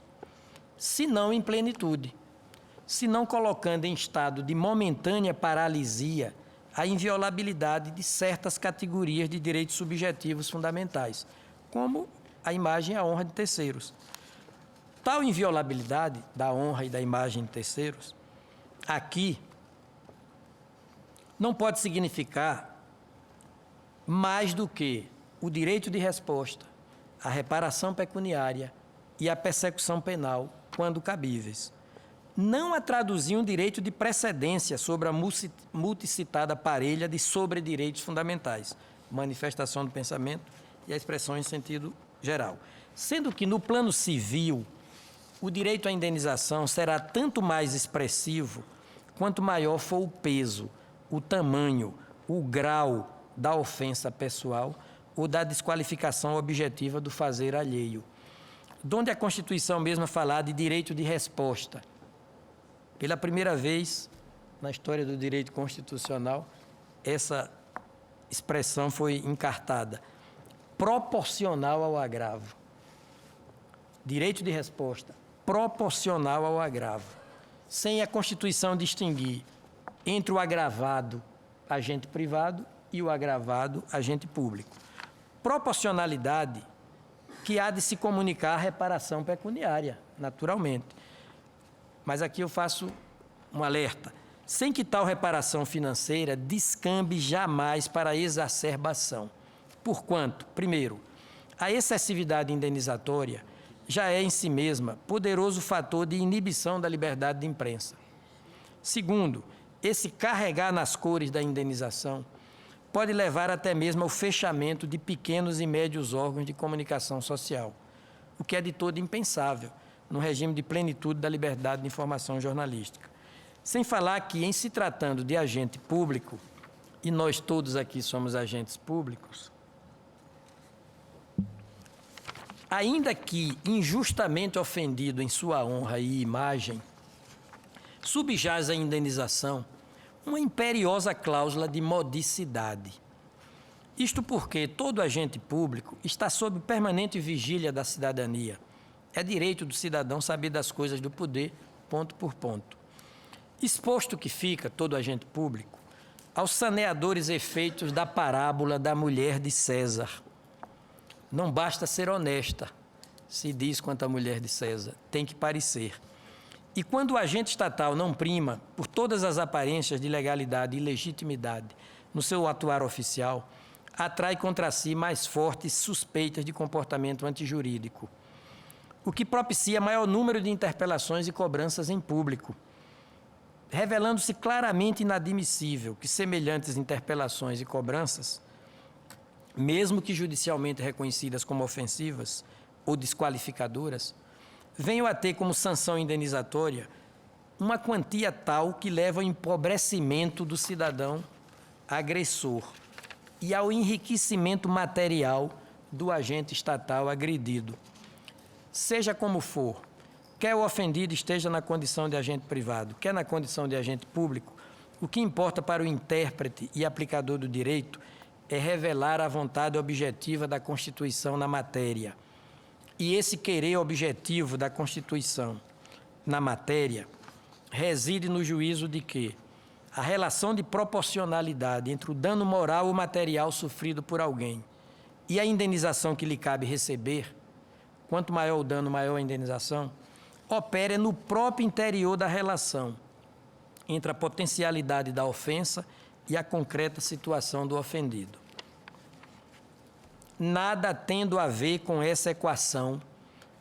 senão em plenitude, senão colocando em estado de momentânea paralisia a inviolabilidade de certas categorias de direitos subjetivos fundamentais, como a imagem e a honra de terceiros. Tal inviolabilidade da honra e da imagem de terceiros, aqui, não pode significar mais do que o direito de resposta, a reparação pecuniária e a persecução penal, quando cabíveis. Não a traduzir um direito de precedência sobre a multicitada parelha de sobredireitos fundamentais, manifestação do pensamento e a expressão em sentido geral. Sendo que, no plano civil, o direito à indenização será tanto mais expressivo quanto maior for o peso, o tamanho, o grau da ofensa pessoal ou da desqualificação objetiva do fazer alheio. Donde a Constituição mesma falar de direito de resposta. Pela primeira vez na história do direito constitucional, essa expressão foi encartada. Proporcional ao agravo. Direito de resposta proporcional ao agravo. Sem a Constituição distinguir entre o agravado, agente privado, e o agravado, agente público. Proporcionalidade que há de se comunicar a reparação pecuniária, naturalmente. Mas aqui eu faço um alerta. Sem que tal reparação financeira descambe jamais para a exacerbação. Porquanto, primeiro, a excessividade indenizatória já é em si mesma poderoso fator de inibição da liberdade de imprensa. Segundo, esse carregar nas cores da indenização pode levar até mesmo ao fechamento de pequenos e médios órgãos de comunicação social, o que é de todo impensável no regime de plenitude da liberdade de informação jornalística. Sem falar que, em se tratando de agente público, e nós todos aqui somos agentes públicos, ainda que injustamente ofendido em sua honra e imagem, subjaz à indenização uma imperiosa cláusula de modicidade. Isto porque todo agente público está sob permanente vigília da cidadania. É direito do cidadão saber das coisas do poder, ponto por ponto. Exposto que fica todo agente público aos saneadores efeitos da parábola da mulher de César. Não basta ser honesta, se diz quanto à mulher de César, tem que parecer. E quando o agente estatal não prima por todas as aparências de legalidade e legitimidade no seu atuar oficial, atrai contra si mais fortes suspeitas de comportamento antijurídico, o que propicia maior número de interpelações e cobranças em público, revelando-se claramente inadmissível que semelhantes interpelações e cobranças, mesmo que judicialmente reconhecidas como ofensivas ou desqualificadoras, venham a ter como sanção indenizatória uma quantia tal que leva ao empobrecimento do cidadão agressor e ao enriquecimento material do agente estatal agredido. Seja como for, quer o ofendido esteja na condição de agente privado, quer na condição de agente público, o que importa para o intérprete e aplicador do direito é revelar a vontade objetiva da Constituição na matéria. E esse querer objetivo da Constituição na matéria reside no juízo de que a relação de proporcionalidade entre o dano moral ou material sofrido por alguém e a indenização que lhe cabe receber, quanto maior o dano, maior a indenização, opera no próprio interior da relação entre a potencialidade da ofensa e a concreta situação do ofendido. Nada tendo a ver com essa equação,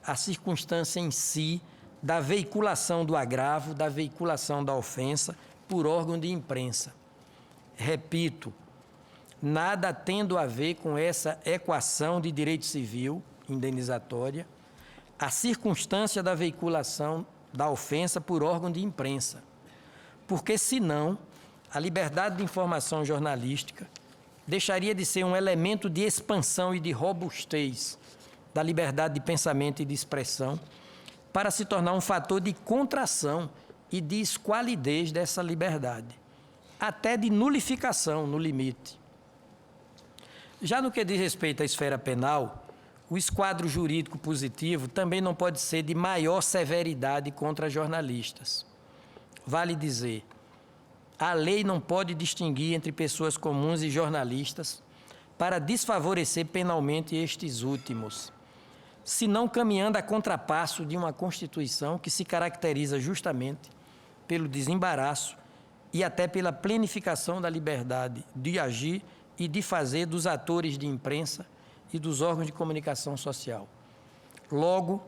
a circunstância em si da veiculação do agravo, da veiculação da ofensa por órgão de imprensa. Repito, nada tendo a ver com essa equação de direito civil indenizatória, a circunstância da veiculação da ofensa por órgão de imprensa. Porque, senão, a liberdade de informação jornalística deixaria de ser um elemento de expansão e de robustez da liberdade de pensamento e de expressão para se tornar um fator de contração e de esqualidez dessa liberdade, até de nulificação no limite. Já no que diz respeito à esfera penal, o esquadro jurídico positivo também não pode ser de maior severidade contra jornalistas. Vale dizer, a lei não pode distinguir entre pessoas comuns e jornalistas para desfavorecer penalmente estes últimos, senão caminhando a contrapasso de uma Constituição que se caracteriza justamente pelo desembaraço e até pela plenificação da liberdade de agir e de fazer dos atores de imprensa e dos órgãos de comunicação social. Logo,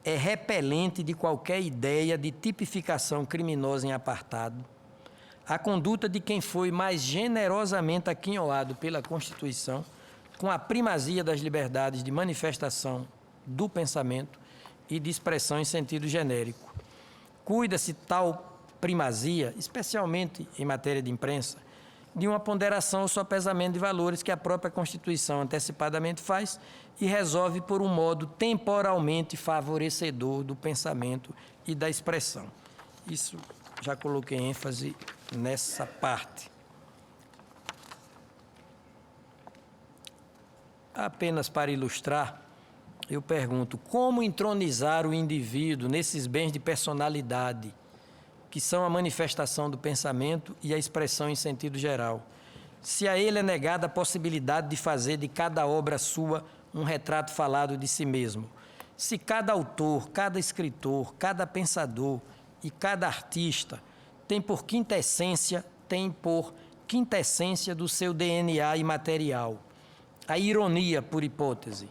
é repelente de qualquer ideia de tipificação criminosa em apartado a conduta de quem foi mais generosamente aquinhoado pela Constituição com a primazia das liberdades de manifestação do pensamento e de expressão em sentido genérico. Cuida-se tal primazia, especialmente em matéria de imprensa, de uma ponderação ou sopesamento de valores que a própria Constituição antecipadamente faz e resolve por um modo temporalmente favorecedor do pensamento e da expressão. Isso já coloquei ênfase nessa parte. Apenas para ilustrar, eu pergunto, como entronizar o indivíduo nesses bens de personalidade, que são a manifestação do pensamento e a expressão em sentido geral, se a ele é negada a possibilidade de fazer de cada obra sua um retrato falado de si mesmo, se cada autor, cada escritor, cada pensador e cada artista tem por quintessência do seu DNA imaterial a ironia por hipótese.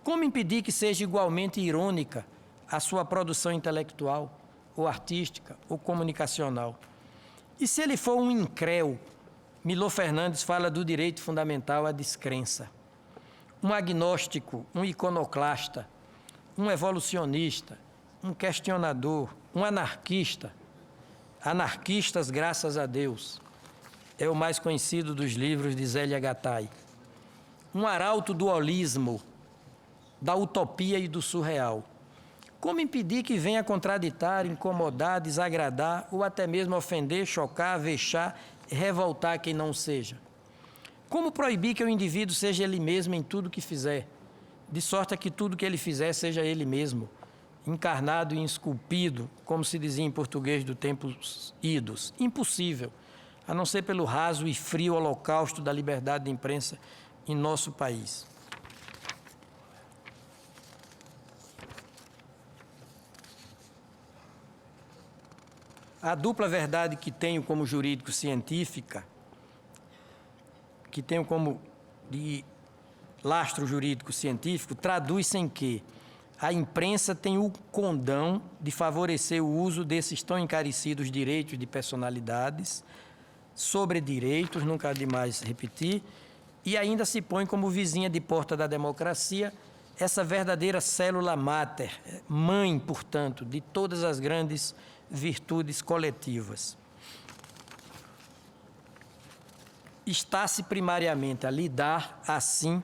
Como impedir que seja igualmente irônica a sua produção intelectual, ou artística, ou comunicacional? E se ele for um incréu, Milor Fernandes fala do direito fundamental à descrença. Um agnóstico, um iconoclasta, um evolucionista, um questionador, um anarquista. Anarquistas, graças a Deus, é o mais conhecido dos livros de Zélia Gattai. Um arauto do holismo, da utopia e do surreal. Como impedir que venha contraditar, incomodar, desagradar ou até mesmo ofender, chocar, vexar e revoltar quem não seja? Como proibir que o indivíduo seja ele mesmo em tudo que fizer, de sorte a que tudo que ele fizer seja ele mesmo, encarnado e esculpido, como se dizia em português do tempos idos? Impossível, a não ser pelo raso e frio holocausto da liberdade de imprensa em nosso país. A dupla verdade que tenho como jurídico-científica, que tenho como de lastro jurídico-científico, traduz-se em que a imprensa tem o condão de favorecer o uso desses tão encarecidos direitos de personalidades, sobre direitos, nunca há demais repetir, e ainda se põe como vizinha de porta da democracia, essa verdadeira célula máter, mãe, portanto, de todas as grandes virtudes coletivas. Está-se primariamente a lidar, assim,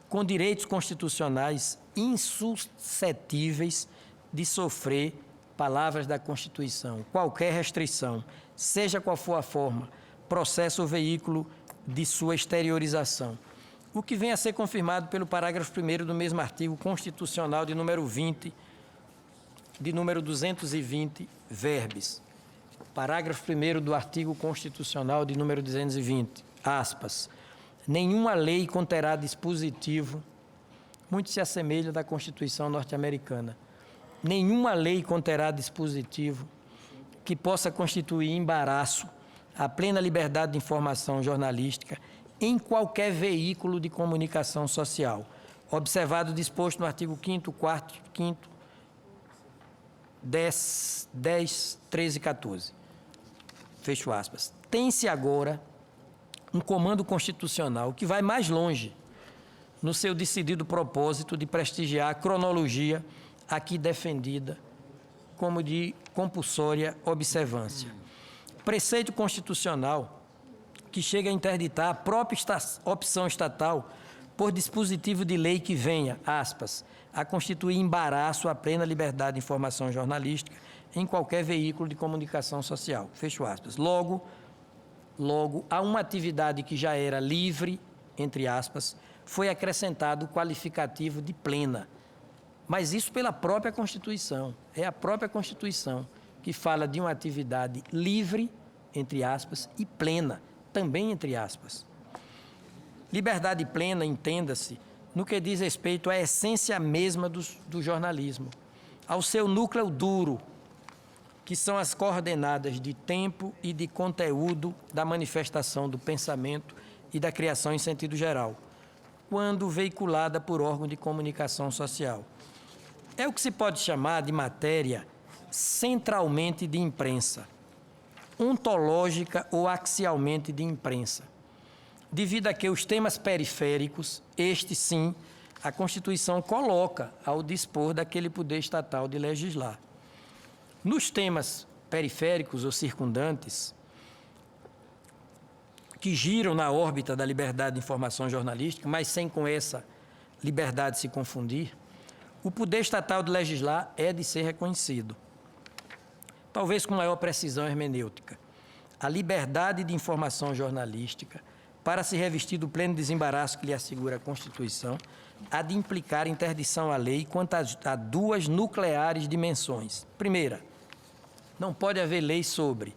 com direitos constitucionais insuscetíveis de sofrer, palavras da Constituição, qualquer restrição, seja qual for a forma, processo ou veículo de sua exteriorização. O que vem a ser confirmado pelo parágrafo 1º do mesmo artigo constitucional de número 20, de número 220, verbes. Parágrafo 1º do artigo constitucional de número 220, aspas. Nenhuma lei conterá dispositivo, muito se assemelha da Constituição norte-americana, nenhuma lei conterá dispositivo que possa constituir embaraço à plena liberdade de informação jornalística em qualquer veículo de comunicação social, observado o disposto no artigo 5º, 4º, 5º, 10, 13 e 14. Fecho aspas. Tem-se agora um comando constitucional que vai mais longe no seu decidido propósito de prestigiar a cronologia aqui defendida como de compulsória observância. Preceito constitucional que chega a interditar a própria opção estatal por dispositivo de lei que venha, aspas, a constituir embaraço à plena liberdade de informação jornalística em qualquer veículo de comunicação social, fecho aspas. Logo, a uma atividade que já era livre, entre aspas, foi acrescentado o qualificativo de plena. Mas isso pela própria Constituição. É a própria Constituição que fala de uma atividade livre, entre aspas, e plena, também entre aspas. Liberdade plena, entenda-se, no que diz respeito à essência mesma do jornalismo, ao seu núcleo duro, que são as coordenadas de tempo e de conteúdo da manifestação do pensamento e da criação em sentido geral, quando veiculada por órgão de comunicação social. É o que se pode chamar de matéria centralmente de imprensa, ontológica ou axialmente de imprensa, devido a que os temas periféricos, este sim, a Constituição coloca ao dispor daquele poder estatal de legislar. Nos temas periféricos ou circundantes, que giram na órbita da liberdade de informação jornalística, mas sem com essa liberdade se confundir, o poder estatal de legislar é de ser reconhecido. Talvez com maior precisão hermenêutica. A liberdade de informação jornalística, para se revestir do pleno desembaraço que lhe assegura a Constituição, há de implicar interdição à lei quanto a duas nucleares dimensões. Primeira, não pode haver lei sobre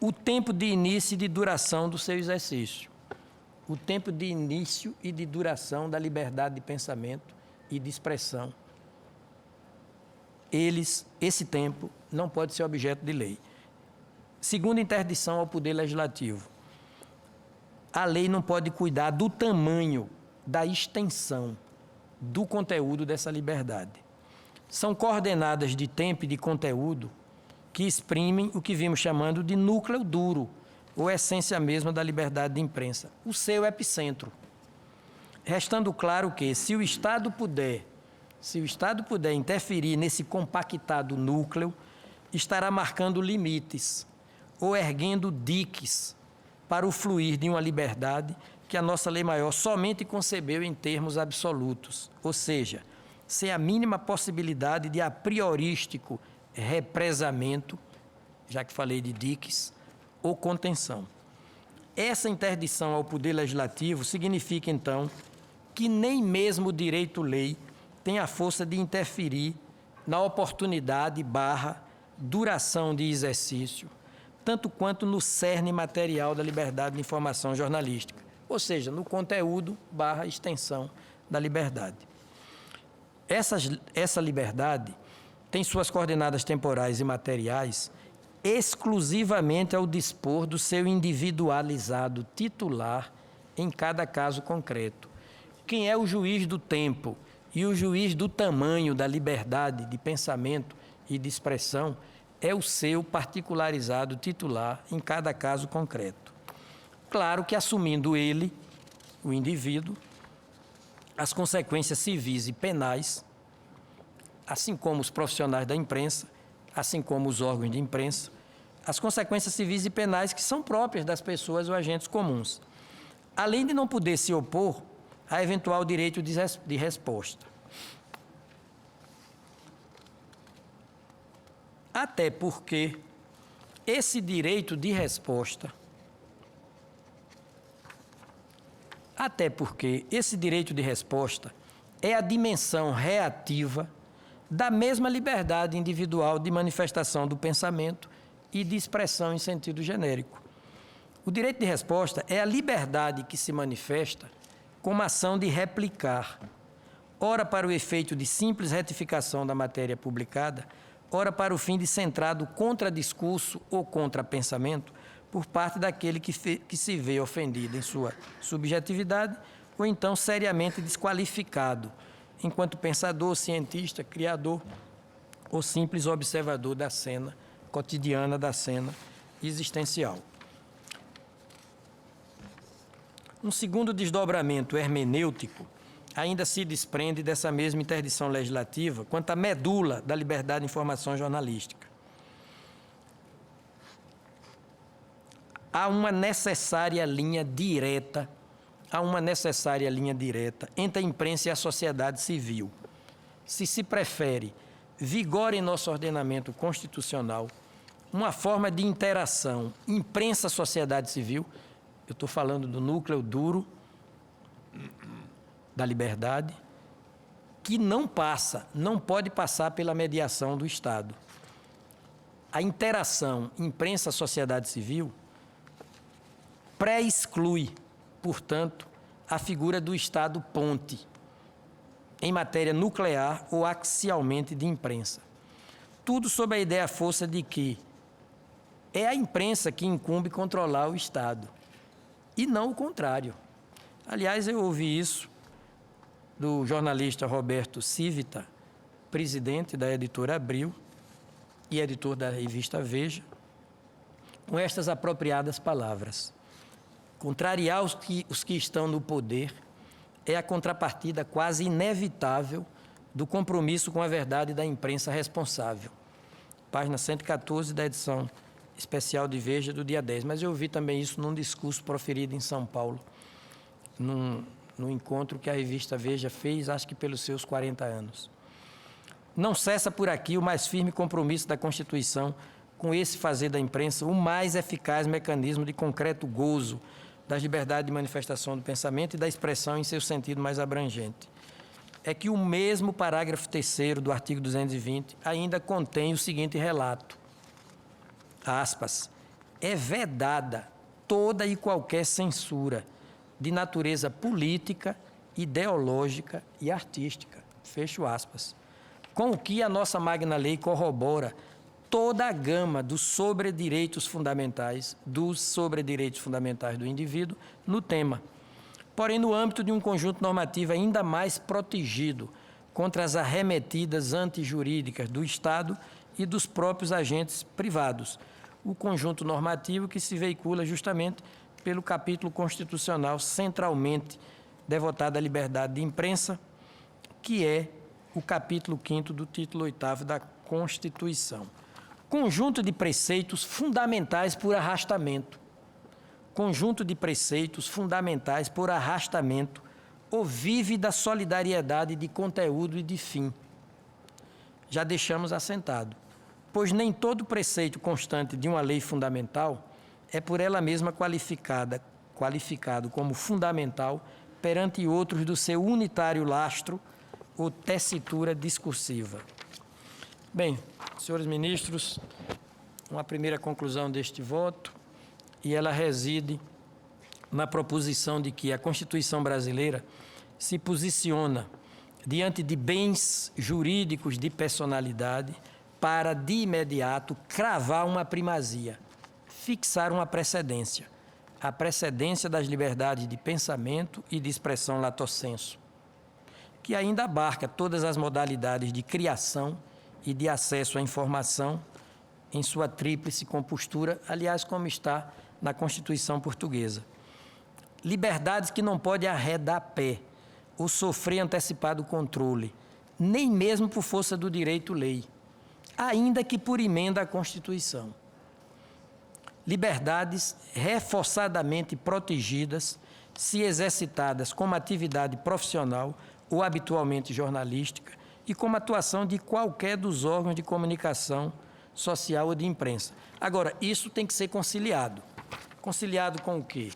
o tempo de início e de duração do seu exercício, o tempo de início e de duração da liberdade de pensamento e de expressão. Esse tempo não pode ser objeto de lei. Segunda interdição ao Poder Legislativo. A lei não pode cuidar do tamanho, da extensão, do conteúdo dessa liberdade. São coordenadas de tempo e de conteúdo que exprimem o que vimos chamando de núcleo duro, ou essência mesma da liberdade de imprensa, o seu epicentro. Restando claro que, se o Estado puder interferir nesse compactado núcleo, estará marcando limites ou erguendo diques para o fluir de uma liberdade que a nossa lei maior somente concebeu em termos absolutos, ou seja, sem a mínima possibilidade de a priorístico represamento, já que falei de diques, ou contenção. Essa interdição ao Poder Legislativo significa, então, que nem mesmo o direito-lei tem a força de interferir na oportunidade / duração de exercício, tanto quanto no cerne material da liberdade de informação jornalística, ou seja, no conteúdo / extensão da liberdade. Essa liberdade tem suas coordenadas temporais e materiais exclusivamente ao dispor do seu individualizado titular em cada caso concreto. Quem é o juiz do tempo e o juiz do tamanho da liberdade de pensamento e de expressão é o seu particularizado titular em cada caso concreto. Claro que assumindo ele, o indivíduo, as consequências civis e penais, assim como os profissionais da imprensa, assim como os órgãos de imprensa, as consequências civis e penais que são próprias das pessoas ou agentes comuns, além de não poder se opor a eventual direito de resposta. Até porque esse direito de resposta, é a dimensão reativa da mesma liberdade individual de manifestação do pensamento e de expressão em sentido genérico. O direito de resposta é a liberdade que se manifesta como ação de replicar, ora para o efeito de simples retificação da matéria publicada, ora para o fim de centrado contradiscurso ou contrapensamento por parte daquele que se vê ofendido em sua subjetividade ou então seriamente desqualificado enquanto pensador, cientista, criador ou simples observador da cena cotidiana, da cena existencial. Um segundo desdobramento hermenêutico ainda se desprende dessa mesma interdição legislativa quanto à medula da liberdade de informação jornalística. Há uma necessária linha direta entre a imprensa e a sociedade civil. Se prefere vigor em nosso ordenamento constitucional, uma forma de interação imprensa-sociedade civil, eu estou falando do núcleo duro da liberdade, que não pode passar pela mediação do Estado. A interação imprensa-sociedade civil pré-exclui, portanto, a figura do Estado ponte em matéria nuclear ou axialmente de imprensa. Tudo sob a ideia força de que é a imprensa que incumbe controlar o Estado, e não o contrário. Aliás, eu ouvi isso do jornalista Roberto Civita, presidente da editora Abril e editor da revista Veja, com estas apropriadas palavras: contrariar os que estão no poder é a contrapartida quase inevitável do compromisso com a verdade da imprensa responsável. Página 114 da edição especial de Veja do dia 10. Mas eu ouvi também isso num discurso proferido em São Paulo, num encontro que a revista Veja fez, acho que pelos seus 40 anos. Não cessa por aqui o mais firme compromisso da Constituição com esse fazer da imprensa o mais eficaz mecanismo de concreto gozo das liberdades de manifestação do pensamento e da expressão em seu sentido mais abrangente. É que o mesmo parágrafo 3º do artigo 220 ainda contém o seguinte relato, aspas, é vedada toda e qualquer censura de natureza política, ideológica e artística, fecho aspas, com o que a nossa magna lei corrobora toda a gama dos sobredireitos fundamentais do indivíduo no tema, porém no âmbito de um conjunto normativo ainda mais protegido contra as arremetidas antijurídicas do Estado e dos próprios agentes privados, o conjunto normativo que se veicula justamente pelo capítulo constitucional centralmente devotado à liberdade de imprensa, que é o capítulo 5º do título 8º da Constituição. Conjunto de preceitos fundamentais por arrastamento. O vive da solidariedade de conteúdo e de fim. Já deixamos assentado, pois nem todo preceito constante de uma lei fundamental é por ela mesma qualificado como fundamental perante outros do seu unitário lastro ou tessitura discursiva. Bem, senhores ministros, uma primeira conclusão deste voto, e ela reside na proposição de que a Constituição brasileira se posiciona diante de bens jurídicos de personalidade para, de imediato, cravar uma primazia, fixar uma precedência, a precedência das liberdades de pensamento e de expressão lato sensu, que ainda abarca todas as modalidades de criação e de acesso à informação em sua tríplice compostura, aliás, como está na Constituição portuguesa. Liberdades que não pode arredar pé ou sofrer antecipado controle, nem mesmo por força do direito-lei, ainda que por emenda à Constituição. Liberdades reforçadamente protegidas, se exercitadas como atividade profissional ou habitualmente jornalística e como atuação de qualquer dos órgãos de comunicação social ou de imprensa. Agora, isso tem que ser conciliado. Conciliado com o quê?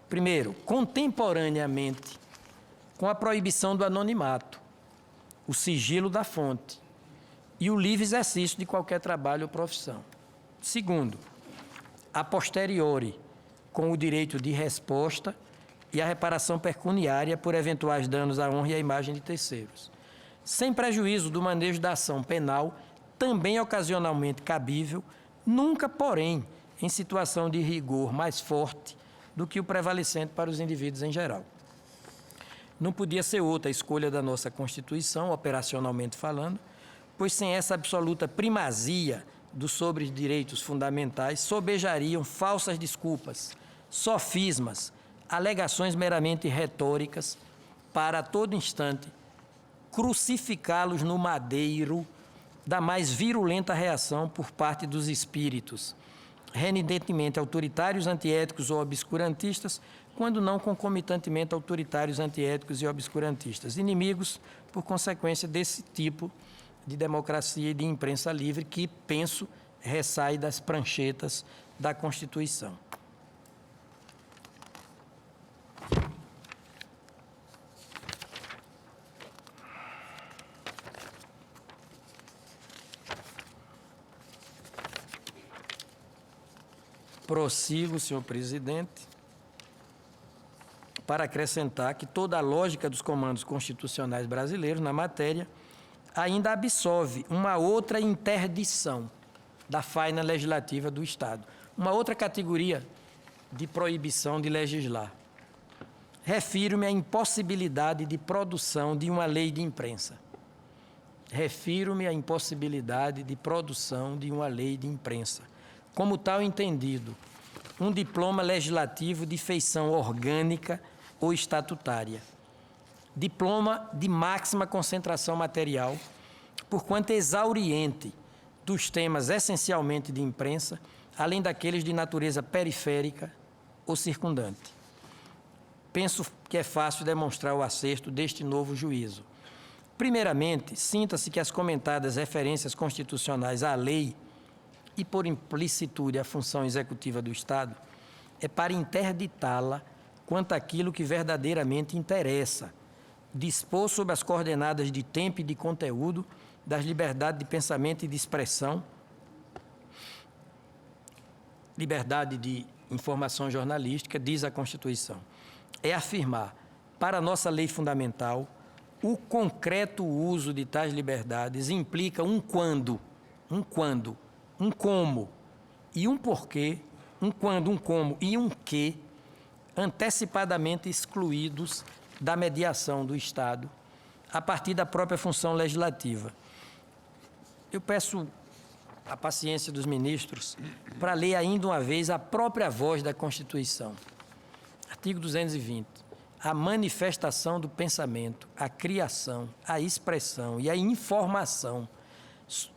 Primeiro, contemporaneamente, com a proibição do anonimato, o sigilo da fonte e o livre exercício de qualquer trabalho ou profissão. Segundo, a posteriori, com o direito de resposta e a reparação pecuniária por eventuais danos à honra e à imagem de terceiros, sem prejuízo do manejo da ação penal, também ocasionalmente cabível, nunca, porém, em situação de rigor mais forte do que o prevalecente para os indivíduos em geral. Não podia ser outra a escolha da nossa Constituição, operacionalmente falando, pois sem essa absoluta primazia dos sobre-direitos fundamentais, sobejariam falsas desculpas, sofismas, alegações meramente retóricas, para a todo instante crucificá-los no madeiro da mais virulenta reação por parte dos espíritos, renidentemente autoritários, antiéticos ou obscurantistas, quando não concomitantemente autoritários, antiéticos e obscurantistas, inimigos, por consequência desse tipo de democracia e de imprensa livre que, penso, ressai das pranchetas da Constituição. Prossigo, senhor presidente, para acrescentar que toda a lógica dos comandos constitucionais brasileiros na matéria ainda absolve uma outra interdição da faina legislativa do Estado, uma outra categoria de proibição de legislar. Refiro-me à impossibilidade de produção de uma lei de imprensa. Refiro-me à impossibilidade de produção de uma lei de imprensa. Como tal entendido, um diploma legislativo de feição orgânica ou estatutária. Diploma de máxima concentração material, porquanto exauriente dos temas essencialmente de imprensa, além daqueles de natureza periférica ou circundante. Penso que é fácil demonstrar o acerto deste novo juízo. Primeiramente, sinta-se que as comentadas referências constitucionais à lei e, por implicitude, à função executiva do Estado, é para interditá-la quanto àquilo que verdadeiramente interessa, dispor sob as coordenadas de tempo e de conteúdo das liberdades de pensamento e de expressão, liberdade de informação jornalística, diz a Constituição. É afirmar, para a nossa lei fundamental, o concreto uso de tais liberdades implica um quando, um como e um porquê, um quando, um como e um que, antecipadamente excluídos da mediação do Estado, a partir da própria função legislativa. Eu peço a paciência dos ministros para ler ainda uma vez a própria voz da Constituição. Artigo 220. A manifestação do pensamento, a criação, a expressão e a informação.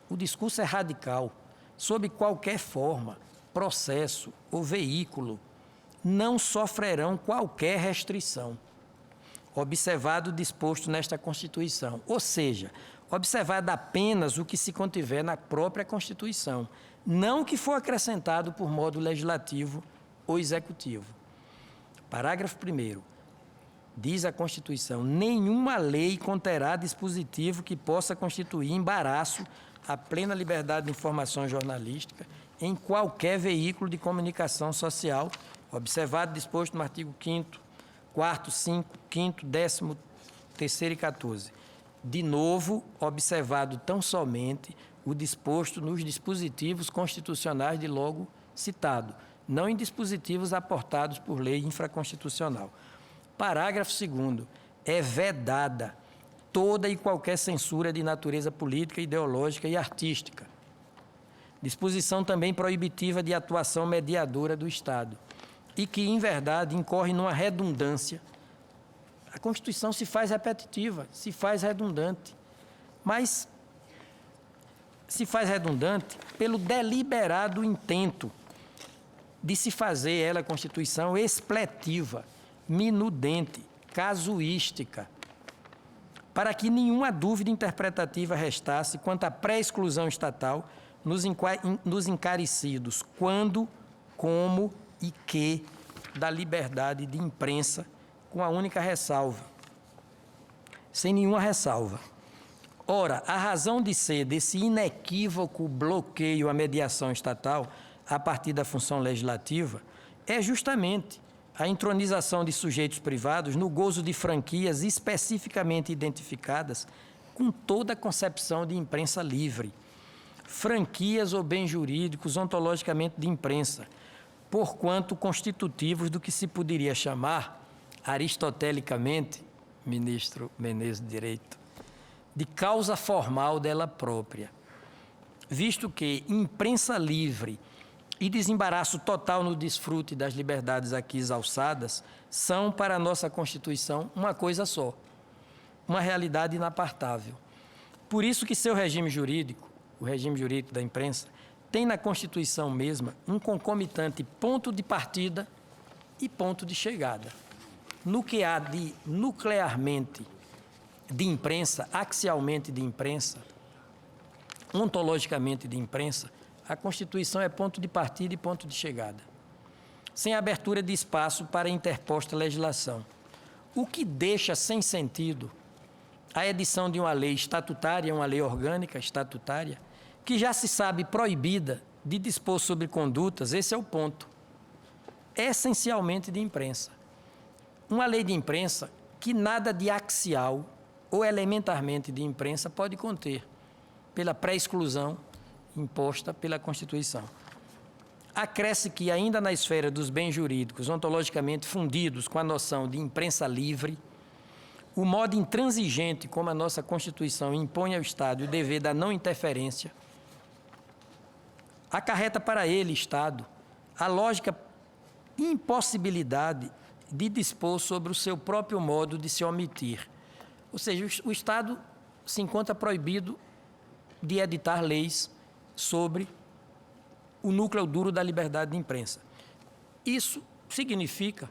O discurso é radical. Sob qualquer forma, processo ou veículo, não sofrerão qualquer restrição, observado o disposto nesta Constituição. Ou seja, observado apenas o que se contiver na própria Constituição, não o que for acrescentado por modo legislativo ou executivo. Parágrafo 1º. Diz a Constituição: nenhuma lei conterá dispositivo que possa constituir embaraço à plena liberdade de informação jornalística em qualquer veículo de comunicação social, observado disposto no artigo 5º, 4º, 5º, 5º, 10º, 3º e 14º. De novo, observado tão somente o disposto nos dispositivos constitucionais de logo citado, não em dispositivos aportados por lei infraconstitucional. Parágrafo 2º. É vedada toda e qualquer censura de natureza política, ideológica e artística. Disposição também proibitiva de atuação mediadora do Estado e que, em verdade, incorre numa redundância A Constituição se faz repetitiva, se faz redundante. Mas se faz redundante pelo deliberado intento de se fazer ela, a Constituição, expletiva, minudente, casuística, para que nenhuma dúvida interpretativa restasse quanto à pré-exclusão estatal nos encarecidos quando, como e que da liberdade de imprensa, com a única ressalva, sem nenhuma ressalva. Ora, a razão de ser desse inequívoco bloqueio à mediação estatal a partir da função legislativa é justamente a entronização de sujeitos privados no gozo de franquias especificamente identificadas com toda a concepção de imprensa livre. Franquias ou bens jurídicos ontologicamente de imprensa, porquanto constitutivos do que se poderia chamar, aristotelicamente, ministro Menezes de Direito, de causa formal dela própria, visto que imprensa livre e desembaraço total no desfrute das liberdades aqui exalçadas são, para a nossa Constituição, uma coisa só, uma realidade inapartável. Por isso que seu regime jurídico, o regime jurídico da imprensa, tem na Constituição mesma um concomitante ponto de partida e ponto de chegada. No que há de nuclearmente de imprensa, axialmente de imprensa, ontologicamente de imprensa, a Constituição é ponto de partida e ponto de chegada, sem abertura de espaço para interposta legislação, o que deixa sem sentido a edição de uma lei estatutária, uma lei orgânica estatutária, que já se sabe proibida de dispor sobre condutas, esse é o ponto, essencialmente de imprensa. Uma lei de imprensa que nada de axial ou elementarmente de imprensa pode conter, pela pré-exclusão imposta pela Constituição. Acresce que, ainda na esfera dos bens jurídicos ontologicamente fundidos com a noção de imprensa livre, o modo intransigente como a nossa Constituição impõe ao Estado o dever da não interferência, acarreta para ele, Estado, a lógica impossibilidade de dispor sobre o seu próprio modo de se omitir. Ou seja, o Estado se encontra proibido de editar leis sobre o núcleo duro da liberdade de imprensa. Isso significa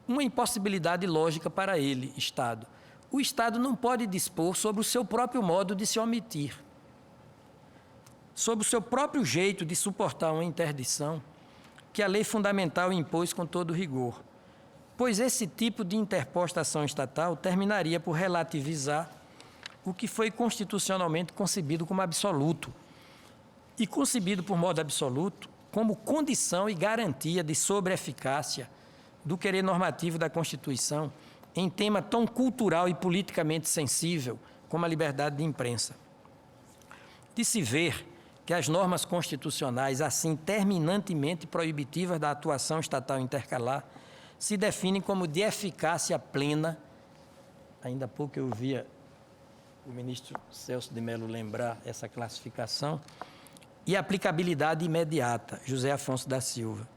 uma impossibilidade lógica para ele, Estado. O Estado não pode dispor sobre o seu próprio modo de se omitir, sobre o seu próprio jeito de suportar uma interdição que a lei fundamental impôs com todo rigor, pois esse tipo de interposta ação estatal terminaria por relativizar o que foi constitucionalmente concebido como absoluto, e concebido por modo absoluto como condição e garantia de sobreeficácia do querer normativo da Constituição em tema tão cultural e politicamente sensível como a liberdade de imprensa. De se ver que as normas constitucionais, assim terminantemente proibitivas da atuação estatal intercalar, se definem como de eficácia plena, ainda há pouco eu ouvia o ministro Celso de Mello lembrar essa classificação, e aplicabilidade imediata, José Afonso da Silva,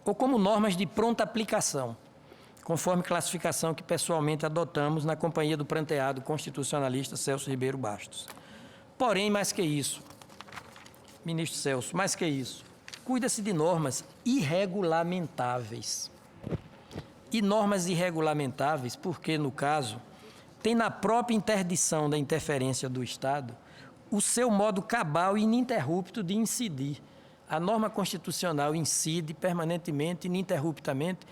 ou como normas de pronta aplicação, conforme classificação que pessoalmente adotamos na companhia do pranteado constitucionalista Celso Ribeiro Bastos. Porém, mais que isso, ministro Celso, mais que isso, cuida-se de normas irregulamentáveis. E normas irregulamentáveis porque, no caso, tem na própria interdição da interferência do Estado o seu modo cabal e ininterrupto de incidir. A norma constitucional incide permanentemente, ininterruptamente,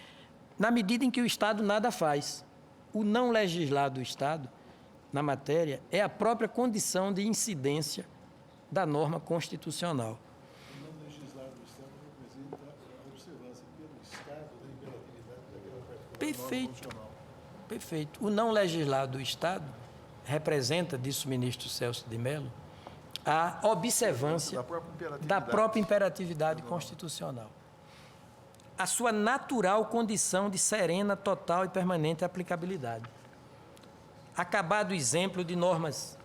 na medida em que o Estado nada faz. O não legislar do Estado, na matéria, é a própria condição de incidência da norma constitucional. O não legislar do Estado representa a observância pelo Estado da imperatividade daquela particular Perfeito. norma constitucional. Perfeito. O não legislar do Estado representa, disse o ministro Celso de Mello, a observância da própria imperatividade constitucional. A sua natural condição de serena, total e permanente aplicabilidade. Acabado o exemplo de normas,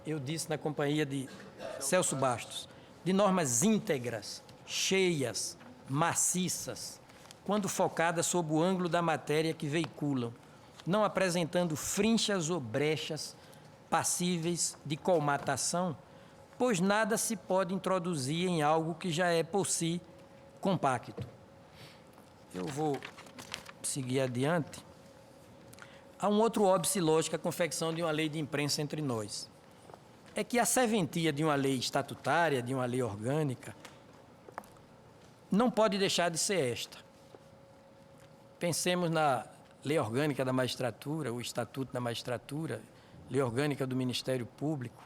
eu disse na companhia de Celso Bastos, de normas íntegras, cheias, maciças, quando focadas sob o ângulo da matéria que veiculam, não apresentando frinchas ou brechas passíveis de colmatação, pois nada se pode introduzir em algo que já é por si compacto. Eu vou seguir adiante. Há um outro óbice lógico à confecção de uma lei de imprensa entre nós. É que a serventia de uma lei estatutária, de uma lei orgânica, não pode deixar de ser esta. Pensemos na Lei Orgânica da Magistratura, o Estatuto da Magistratura, Lei Orgânica do Ministério Público.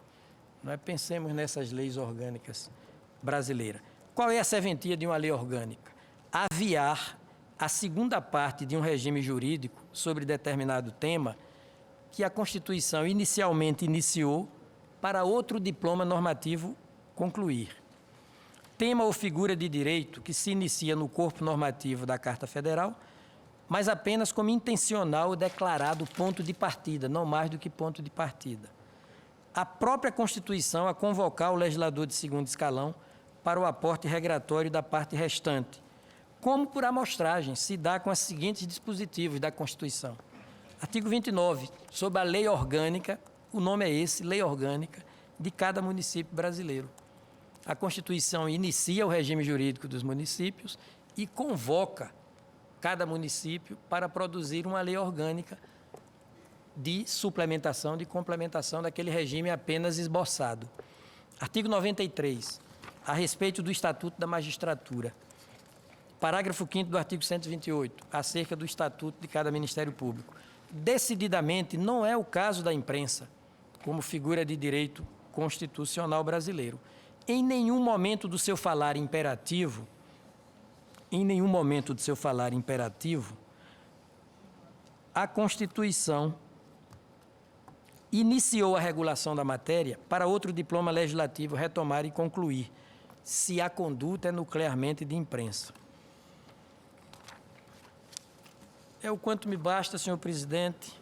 Pensemos nessas leis orgânicas brasileiras. Qual é a serventia de uma lei orgânica? Aviar a segunda parte de um regime jurídico sobre determinado tema que a Constituição inicialmente iniciou para outro diploma normativo concluir. Tema ou figura de direito que se inicia no corpo normativo da Carta Federal, mas apenas como intencional declarado ponto de partida, não mais do que ponto de partida. A própria Constituição a convocar o legislador de segundo escalão para o aporte regratório da parte restante, como por amostragem se dá com os seguintes dispositivos da Constituição. Artigo 29, sobre a lei orgânica, o nome é esse, lei orgânica, de cada município brasileiro. A Constituição inicia o regime jurídico dos municípios e convoca cada município para produzir uma lei orgânica de suplementação, de complementação daquele regime apenas esboçado. Artigo 93, a respeito do Estatuto da Magistratura. Parágrafo 5º do artigo 128, acerca do Estatuto de cada Ministério Público. Decididamente, não é o caso da imprensa, como figura de direito constitucional brasileiro. Em nenhum momento do seu falar imperativo, a Constituição iniciou a regulação da matéria para outro diploma legislativo retomar e concluir, se a conduta é nuclearmente de imprensa. É o quanto me basta, senhor presidente,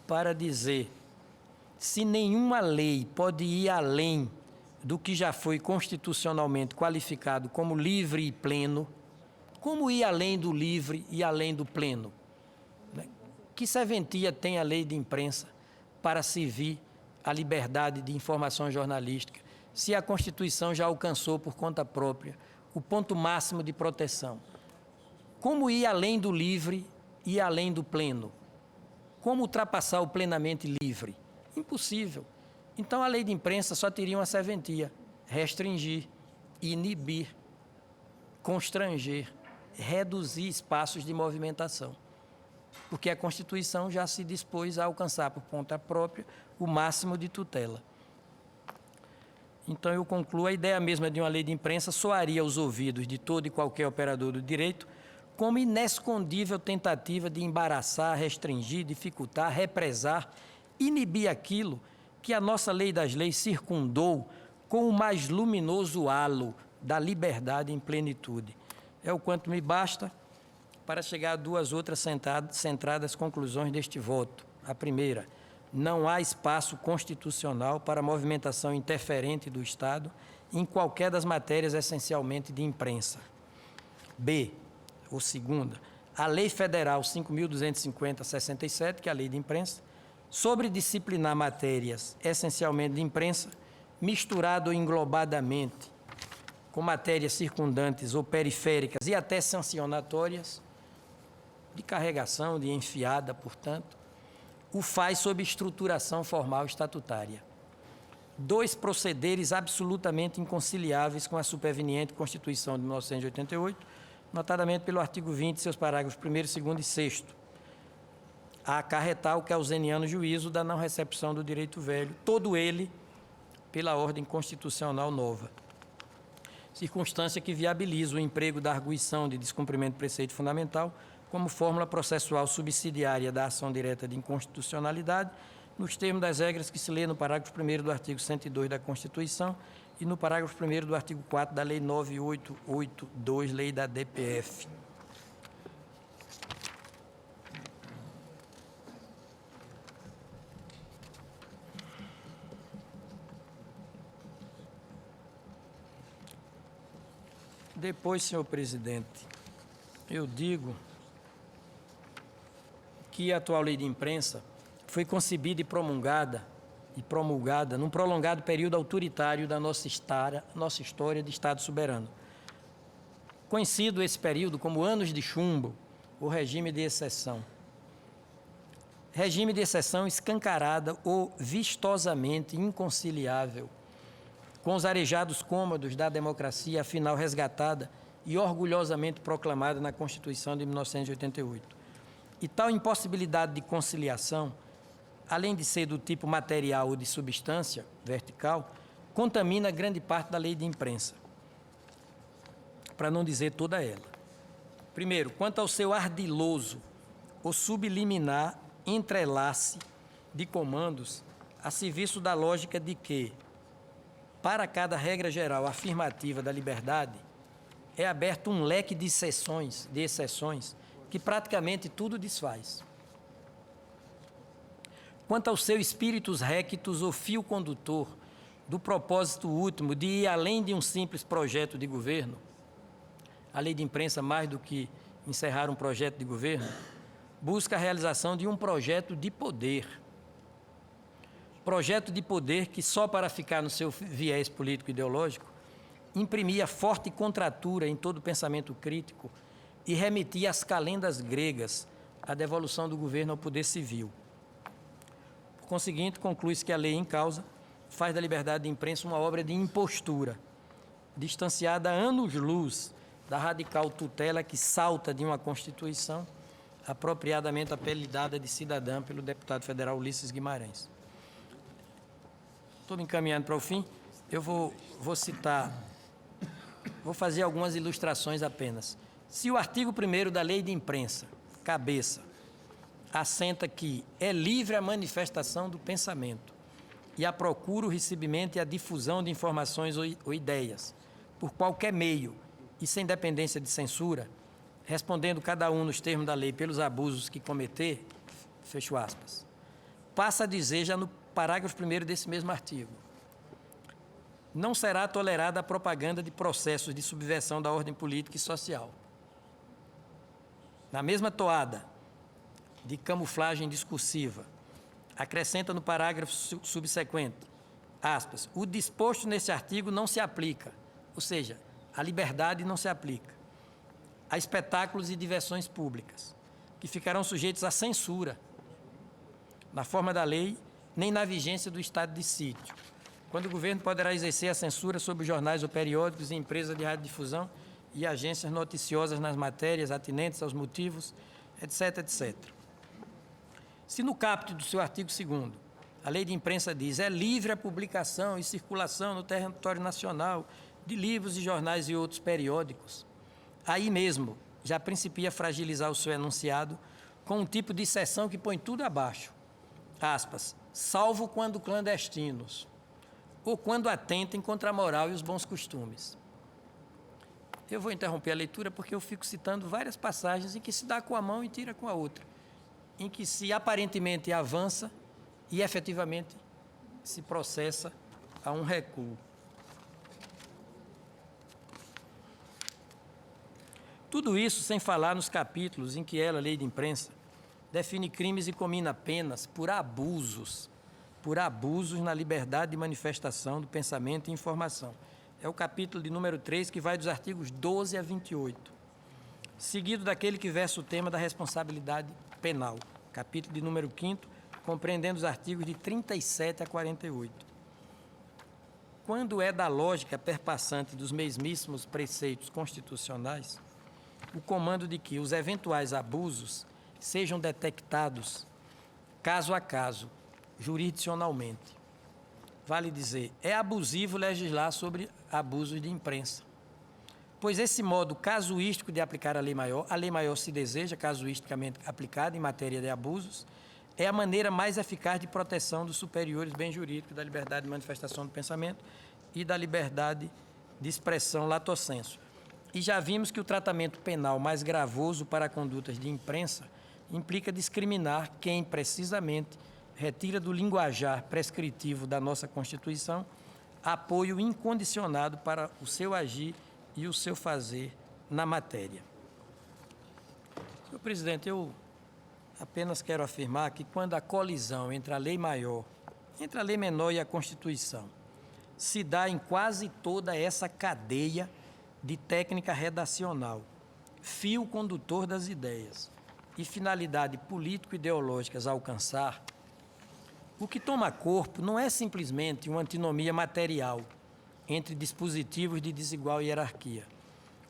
para dizer: se nenhuma lei pode ir além do que já foi constitucionalmente qualificado como livre e pleno, como ir além do livre e além do pleno? Que serventia tem a lei de imprensa para servir a liberdade de informação jornalística, se a Constituição já alcançou por conta própria o ponto máximo de proteção? Como ir além do livre e além do pleno? Como ultrapassar o plenamente livre? Impossível. Então, a lei de imprensa só teria uma serventia: restringir, inibir, constranger, reduzir espaços de movimentação. Porque a Constituição já se dispôs a alcançar por conta própria o máximo de tutela. Então, eu concluo: a ideia mesma de uma lei de imprensa soaria aos ouvidos de todo e qualquer operador do direito como inescondível tentativa de embaraçar, restringir, dificultar, represar, inibir aquilo que a nossa lei das leis circundou com o mais luminoso halo da liberdade em plenitude. É o quanto me basta para chegar a duas outras centradas conclusões deste voto. A primeira: não há espaço constitucional para movimentação interferente do Estado em qualquer das matérias essencialmente de imprensa. B, ou segunda, a Lei Federal 5.250/67, que é a Lei de Imprensa, sobre disciplinar matérias essencialmente de imprensa, misturado ou englobadamente com matérias circundantes ou periféricas e até sancionatórias, de carregação, de enfiada, portanto, o faz sob estruturação formal estatutária. Dois procederes absolutamente inconciliáveis com a superveniente Constituição de 1988, notadamente pelo artigo 20, seus parágrafos 1º, 2º e 6º, a acarretar o keynesiano juízo da não recepção do direito velho, todo ele pela ordem constitucional nova. Circunstância que viabiliza o emprego da arguição de descumprimento do preceito fundamental como fórmula processual subsidiária da ação direta de inconstitucionalidade, nos termos das regras que se lê no parágrafo 1º do artigo 102 da Constituição e no parágrafo 1º do artigo 4º da Lei 9882, Lei da DPF. Depois, senhor presidente, eu digo que a atual lei de imprensa foi concebida e promulgada num prolongado período autoritário da nossa história de Estado soberano. Conhecido esse período como anos de chumbo, ou regime de exceção. Regime de exceção escancarada ou vistosamente inconciliável com os arejados cômodos da democracia, afinal resgatada e orgulhosamente proclamada na Constituição de 1988. E tal impossibilidade de conciliação, além de ser do tipo material ou de substância, vertical, contamina grande parte da lei de imprensa, para não dizer toda ela. Primeiro, quanto ao seu ardiloso ou subliminar entrelace de comandos a serviço da lógica de que, para cada regra geral afirmativa da liberdade, é aberto um leque de exceções que praticamente tudo desfaz. Quanto ao seu espíritus rectus ou fio condutor do propósito último de ir além de um simples projeto de governo, a lei de imprensa, mais do que encerrar um projeto de governo, busca a realização de um projeto de poder. Projeto de poder que, só para ficar no seu viés político-ideológico, imprimia forte contratura em todo o pensamento crítico e remetia às calendas gregas a devolução do governo ao poder civil. Por conseguinte, conclui-se que a lei em causa faz da liberdade de imprensa uma obra de impostura, distanciada a anos-luz da radical tutela que salta de uma Constituição apropriadamente apelidada de cidadã pelo deputado federal Ulisses Guimarães. Estou me encaminhando para o fim. Eu vou fazer algumas ilustrações apenas. Se o artigo 1º da Lei de Imprensa, cabeça, assenta que é livre a manifestação do pensamento e a procura, o recebimento e a difusão de informações ou ideias, por qualquer meio e sem dependência de censura, respondendo cada um nos termos da lei pelos abusos que cometer, fecho aspas, passa a dizer já no parágrafo 1º desse mesmo artigo: não será tolerada a propaganda de processos de subversão da ordem política e social. Na mesma toada de camuflagem discursiva, acrescenta no parágrafo subsequente, aspas, o disposto nesse artigo não se aplica, ou seja, a liberdade não se aplica a espetáculos e diversões públicas, que ficarão sujeitos à censura, na forma da lei, nem na vigência do estado de sítio, quando o governo poderá exercer a censura sobre jornais ou periódicos e empresas de radiodifusão e agências noticiosas nas matérias atinentes aos motivos, etc., etc. Se no caput do seu artigo 2º, a lei de imprensa diz é livre a publicação e circulação no território nacional de livros e jornais e outros periódicos, aí mesmo já principia a fragilizar o seu enunciado com um tipo de exceção que põe tudo abaixo, aspas, salvo quando clandestinos, ou quando atentem contra a moral e os bons costumes. Eu vou interromper a leitura porque eu fico citando várias passagens em que se dá com a mão e tira com a outra, em que se aparentemente avança e efetivamente se processa a um recuo. Tudo isso sem falar nos capítulos em que ela, a lei de imprensa, define crimes e comina penas por abusos na liberdade de manifestação do pensamento e informação. É o capítulo de número 3, que vai dos artigos 12 a 28, seguido daquele que versa o tema da responsabilidade penal, capítulo de número 5º, compreendendo os artigos de 37 a 48. Quando é da lógica perpassante dos mesmíssimos preceitos constitucionais, o comando de que os eventuais abusos sejam detectados caso a caso, jurisdicionalmente. Vale dizer, é abusivo legislar sobre abusos de imprensa, pois esse modo casuístico de aplicar a lei maior se deseja casuisticamente aplicada em matéria de abusos, é a maneira mais eficaz de proteção dos superiores bens jurídicos da liberdade de manifestação do pensamento e da liberdade de expressão lato sensu. E já vimos que o tratamento penal mais gravoso para condutas de imprensa implica discriminar quem, precisamente, retira do linguajar prescritivo da nossa Constituição apoio incondicionado para o seu agir e o seu fazer na matéria. Senhor presidente, eu apenas quero afirmar que quando a colisão entre a lei maior, entre a lei menor e a Constituição, se dá em quase toda essa cadeia de técnica redacional, fio condutor das ideias e finalidade político-ideológicas a alcançar, o que toma corpo não é simplesmente uma antinomia material entre dispositivos de desigual hierarquia.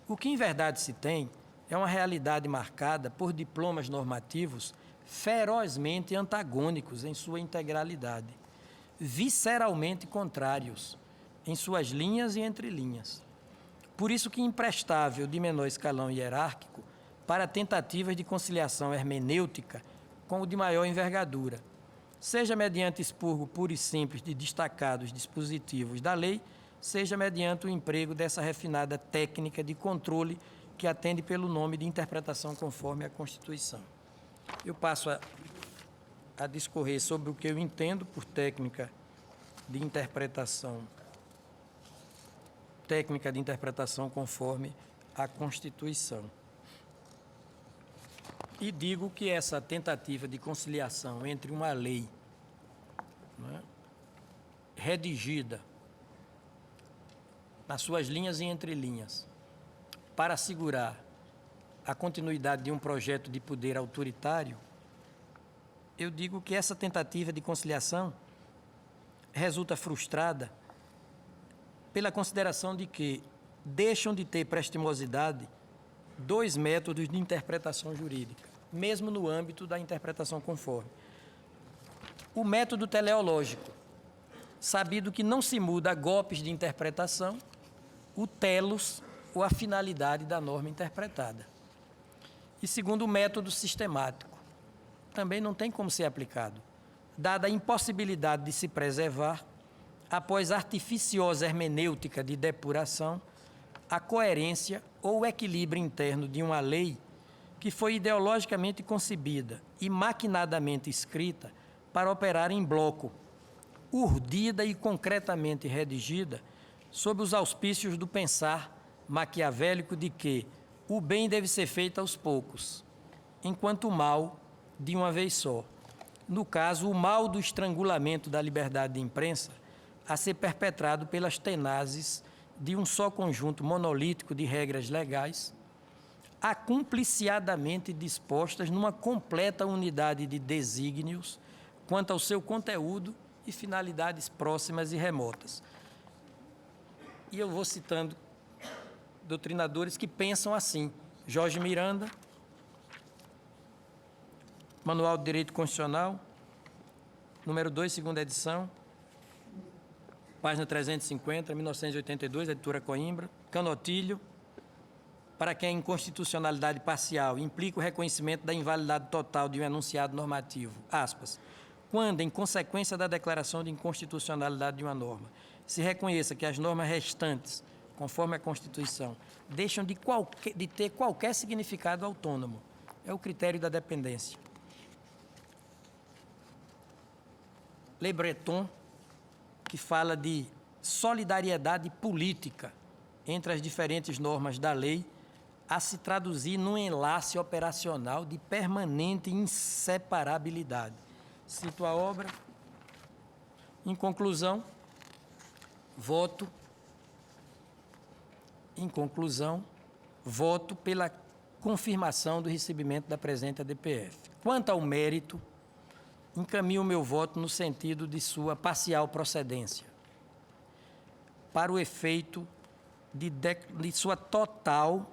O que em verdade se tem é uma realidade marcada por diplomas normativos ferozmente antagônicos em sua integralidade, visceralmente contrários em suas linhas e entrelinhas. Por isso que imprestável de menor escalão hierárquico para tentativas de conciliação hermenêutica com o de maior envergadura, seja mediante expurgo puro e simples de destacados dispositivos da lei, seja mediante o emprego dessa refinada técnica de controle que atende pelo nome de interpretação conforme a Constituição. Eu passo a discorrer sobre o que eu entendo por técnica de interpretação conforme a Constituição. E digo que essa tentativa de conciliação entre uma lei, redigida nas suas linhas e entrelinhas, para assegurar a continuidade de um projeto de poder autoritário, eu digo que essa tentativa de conciliação resulta frustrada pela consideração de que deixam de ter prestimosidade dois métodos de interpretação jurídica, mesmo no âmbito da interpretação conforme. O método teleológico, sabido que não se muda a golpes de interpretação, o telos ou a finalidade da norma interpretada. E segundo o método sistemático, também não tem como ser aplicado, dada a impossibilidade de se preservar, após artificiosa hermenêutica de depuração, a coerência ou o equilíbrio interno de uma lei que foi ideologicamente concebida e maquinadamente escrita para operar em bloco, urdida e concretamente redigida sob os auspícios do pensar maquiavélico de que o bem deve ser feito aos poucos, enquanto o mal de uma vez só. No caso, o mal do estrangulamento da liberdade de imprensa a ser perpetrado pelas tenazes de um só conjunto monolítico de regras legais, acumpliciadamente dispostas numa completa unidade de desígnios quanto ao seu conteúdo e finalidades próximas e remotas. E eu vou citando doutrinadores que pensam assim: Jorge Miranda, Manual de Direito Constitucional, número 2, segunda edição, página 350, 1982, editora Coimbra. Canotilho, para quem a inconstitucionalidade parcial implica o reconhecimento da invalidade total de um enunciado normativo, aspas, quando, em consequência da declaração de inconstitucionalidade de uma norma, se reconheça que as normas restantes, conforme a Constituição, deixam de ter qualquer significado autônomo. É o critério da dependência. Le Breton, que fala de solidariedade política entre as diferentes normas da lei, a se traduzir num enlace operacional de permanente inseparabilidade. Cito a obra. Em conclusão, voto pela confirmação do recebimento da presente ADPF. Quanto ao mérito, encaminho o meu voto no sentido de sua parcial procedência, para o efeito de sua total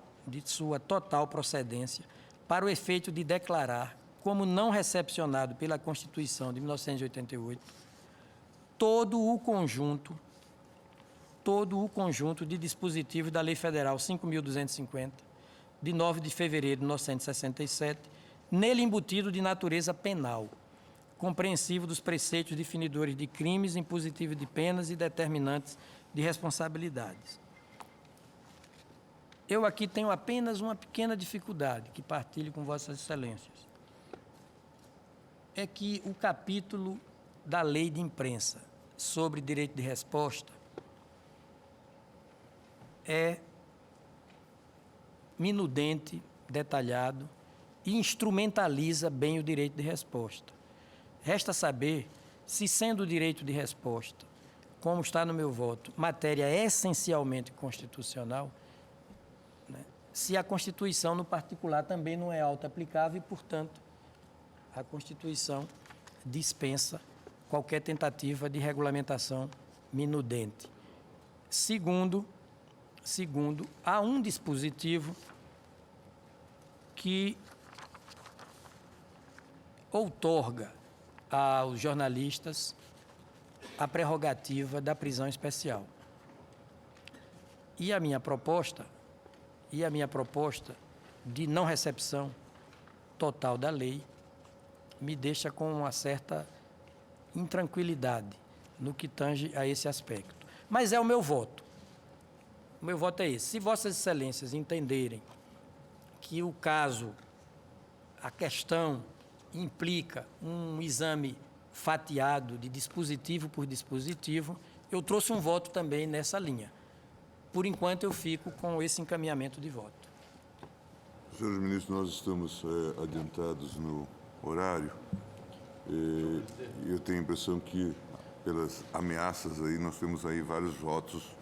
procedência, para o efeito de declarar como não recepcionado pela Constituição de 1988 todo o conjunto de dispositivos da Lei Federal 5.250, de 9 de fevereiro de 1967, nele embutido de natureza penal, compreensivo dos preceitos definidores de crimes, impositivos de penas e determinantes de responsabilidades. Eu aqui tenho apenas uma pequena dificuldade que partilho com Vossas Excelências. É que o capítulo da Lei de Imprensa sobre direito de resposta é minudente, detalhado instrumentaliza bem o direito de resposta. Resta saber se, sendo o direito de resposta, como está no meu voto, matéria essencialmente constitucional, né, se a Constituição, no particular, também não é auto-aplicável e, portanto, a Constituição dispensa qualquer tentativa de regulamentação minudente. Segundo, há um dispositivo que outorga aos jornalistas a prerrogativa da prisão especial. E a minha proposta de não recepção total da lei me deixa com uma certa intranquilidade no que tange a esse aspecto. Mas é o meu voto. O meu voto é esse. Se Vossas Excelências entenderem que o caso, a questão, implica um exame fatiado de dispositivo por dispositivo, eu trouxe um voto também nessa linha. Por enquanto, eu fico com esse encaminhamento de voto. Senhores ministros, nós estamos adiantados no horário. Eu tenho a impressão que, pelas ameaças aí, nós temos aí vários votos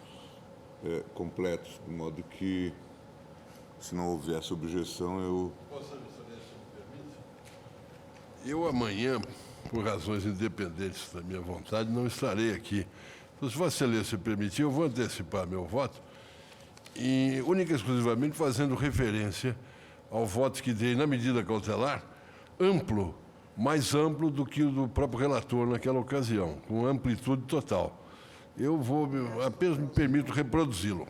completos, de modo que, se não houvesse objeção, eu... Eu amanhã, por razões independentes da minha vontade, não estarei aqui. Então, se Vossa Excelência permitir, eu vou antecipar meu voto e, única e exclusivamente, fazendo referência ao voto que dei na medida cautelar, amplo, mais amplo do que o do próprio relator naquela ocasião, com amplitude total. Eu vou, apenas me permito reproduzi-lo.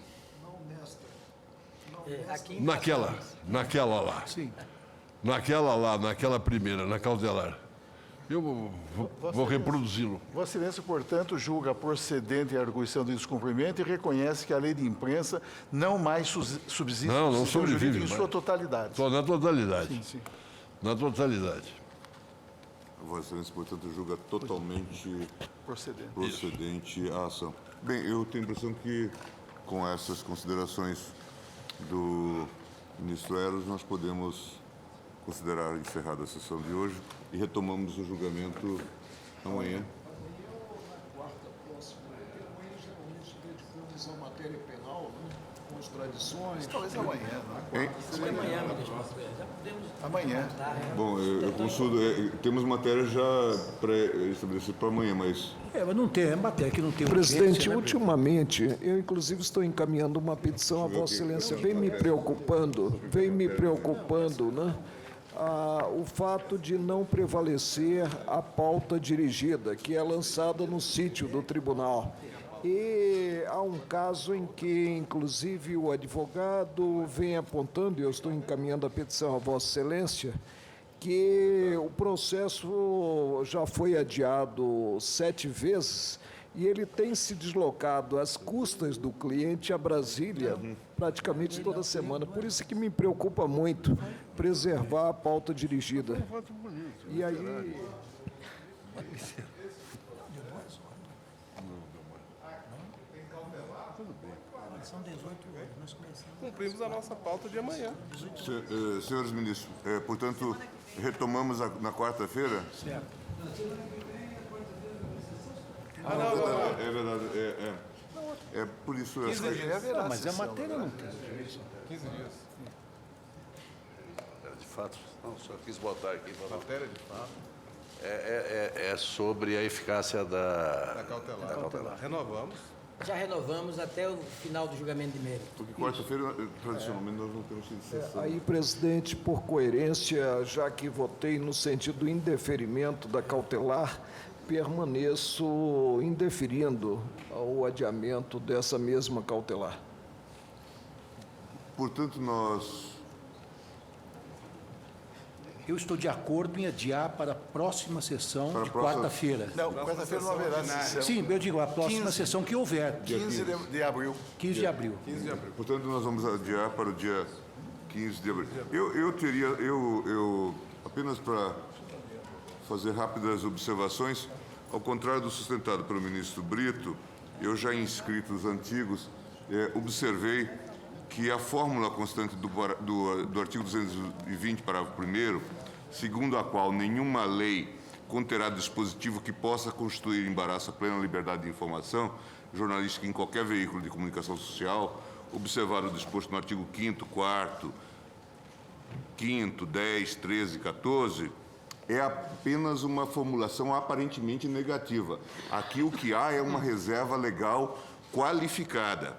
Naquela lá. Sim. Naquela primeira, na cautelar. Eu vou reproduzi-lo. Vossa Excelência, portanto, julga procedente a arguição de descumprimento e reconhece que a lei de imprensa não mais subsiste Não sobrevive em sua totalidade. Na totalidade. Sim, sim. Na totalidade. Vossa Excelência, portanto, julga totalmente Procedente. a ação. Bem, eu tenho a impressão que, com essas considerações do ministro Eros, nós podemos considerar encerrada a sessão de hoje e retomamos o julgamento amanhã. Dedicamos à matéria penal, né? Com as tradições. Talvez amanhã, né? Hein? Amanhã. Bom, eu consulto. Temos matéria já pré-estabelecida para amanhã, mas... Mas não tem, é matéria que não tem Presidente, urgência, né, ultimamente, eu inclusive estou encaminhando uma petição a Vossa Excelência, vem me preocupando, né? O fato de não prevalecer a pauta dirigida, que é lançada no sítio do tribunal. E há um caso em que, inclusive, o advogado vem apontando, e eu estou encaminhando a petição a Vossa Excelência, que o processo já foi adiado 7 vezes e ele tem se deslocado às custas do cliente a Brasília praticamente toda semana. Por isso que me preocupa muito preservar a pauta dirigida. E aí... São 18 horas, nós começamos. Cumprimos a nossa pauta de amanhã. Senhores ministros, portanto, retomamos na quarta-feira? Certo. É verdade. É por isso... Mas a matéria não tem. 15 dias. De fato, não, só quis botar aqui. Matéria de fato. É sobre a eficácia Da cautelar. Renovamos. Já renovamos até o final do julgamento de mérito. Porque quarta-feira, tradicionalmente, nós não temos tido sessão. Aí, presidente, por coerência, já que votei no sentido do indeferimento da cautelar, permaneço indeferindo o adiamento dessa mesma cautelar. Portanto, nós... Eu estou de acordo em adiar para a próxima sessão Para a de próxima- quarta-feira. Não, quarta-feira não haverá sessão. Sim, eu digo a próxima 15. sessão que houver, 15 de abril. 15 de abril. 15 de abril. Portanto, nós vamos adiar para o dia 15 de abril. Eu apenas para fazer rápidas observações, ao contrário do sustentado pelo ministro Brito, eu já em escritos antigos observei que a fórmula constante do artigo 220, parágrafo 1º, segundo a qual nenhuma lei conterá dispositivo que possa constituir embaraço à plena liberdade de informação jornalística em qualquer veículo de comunicação social, observado o disposto no artigo 5º, 4º, 5º, 10, 13 e 14, é apenas uma formulação aparentemente negativa. Aqui o que há é uma reserva legal qualificada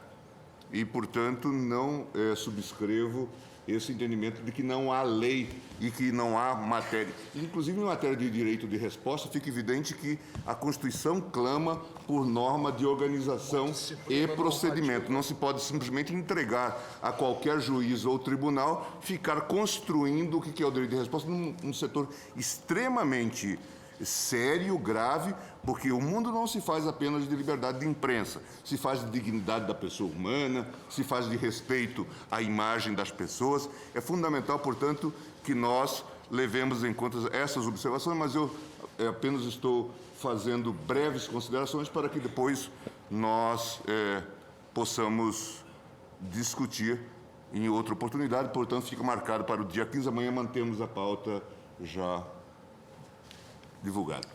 e, portanto, não subscrevo esse entendimento de que não há lei e que não há matéria. Inclusive, em matéria de direito de resposta, fica evidente que a Constituição clama por norma de organização e procedimento. Não se pode simplesmente entregar a qualquer juiz ou tribunal ficar construindo o que é o direito de resposta num setor extremamente sério, grave, porque o mundo não se faz apenas de liberdade de imprensa, se faz de dignidade da pessoa humana, se faz de respeito à imagem das pessoas. É fundamental, portanto, que nós levemos em conta essas observações, mas eu apenas estou fazendo breves considerações para que depois nós possamos discutir em outra oportunidade. Portanto, fica marcado para o dia 15, amanhã mantemos a pauta já divulgado.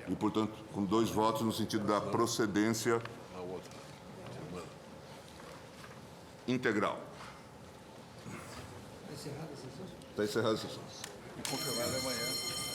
E, portanto, com 2 votos no sentido da procedência integral. Está encerrada a sessão? Está encerrada a sessão. E confirmada amanhã.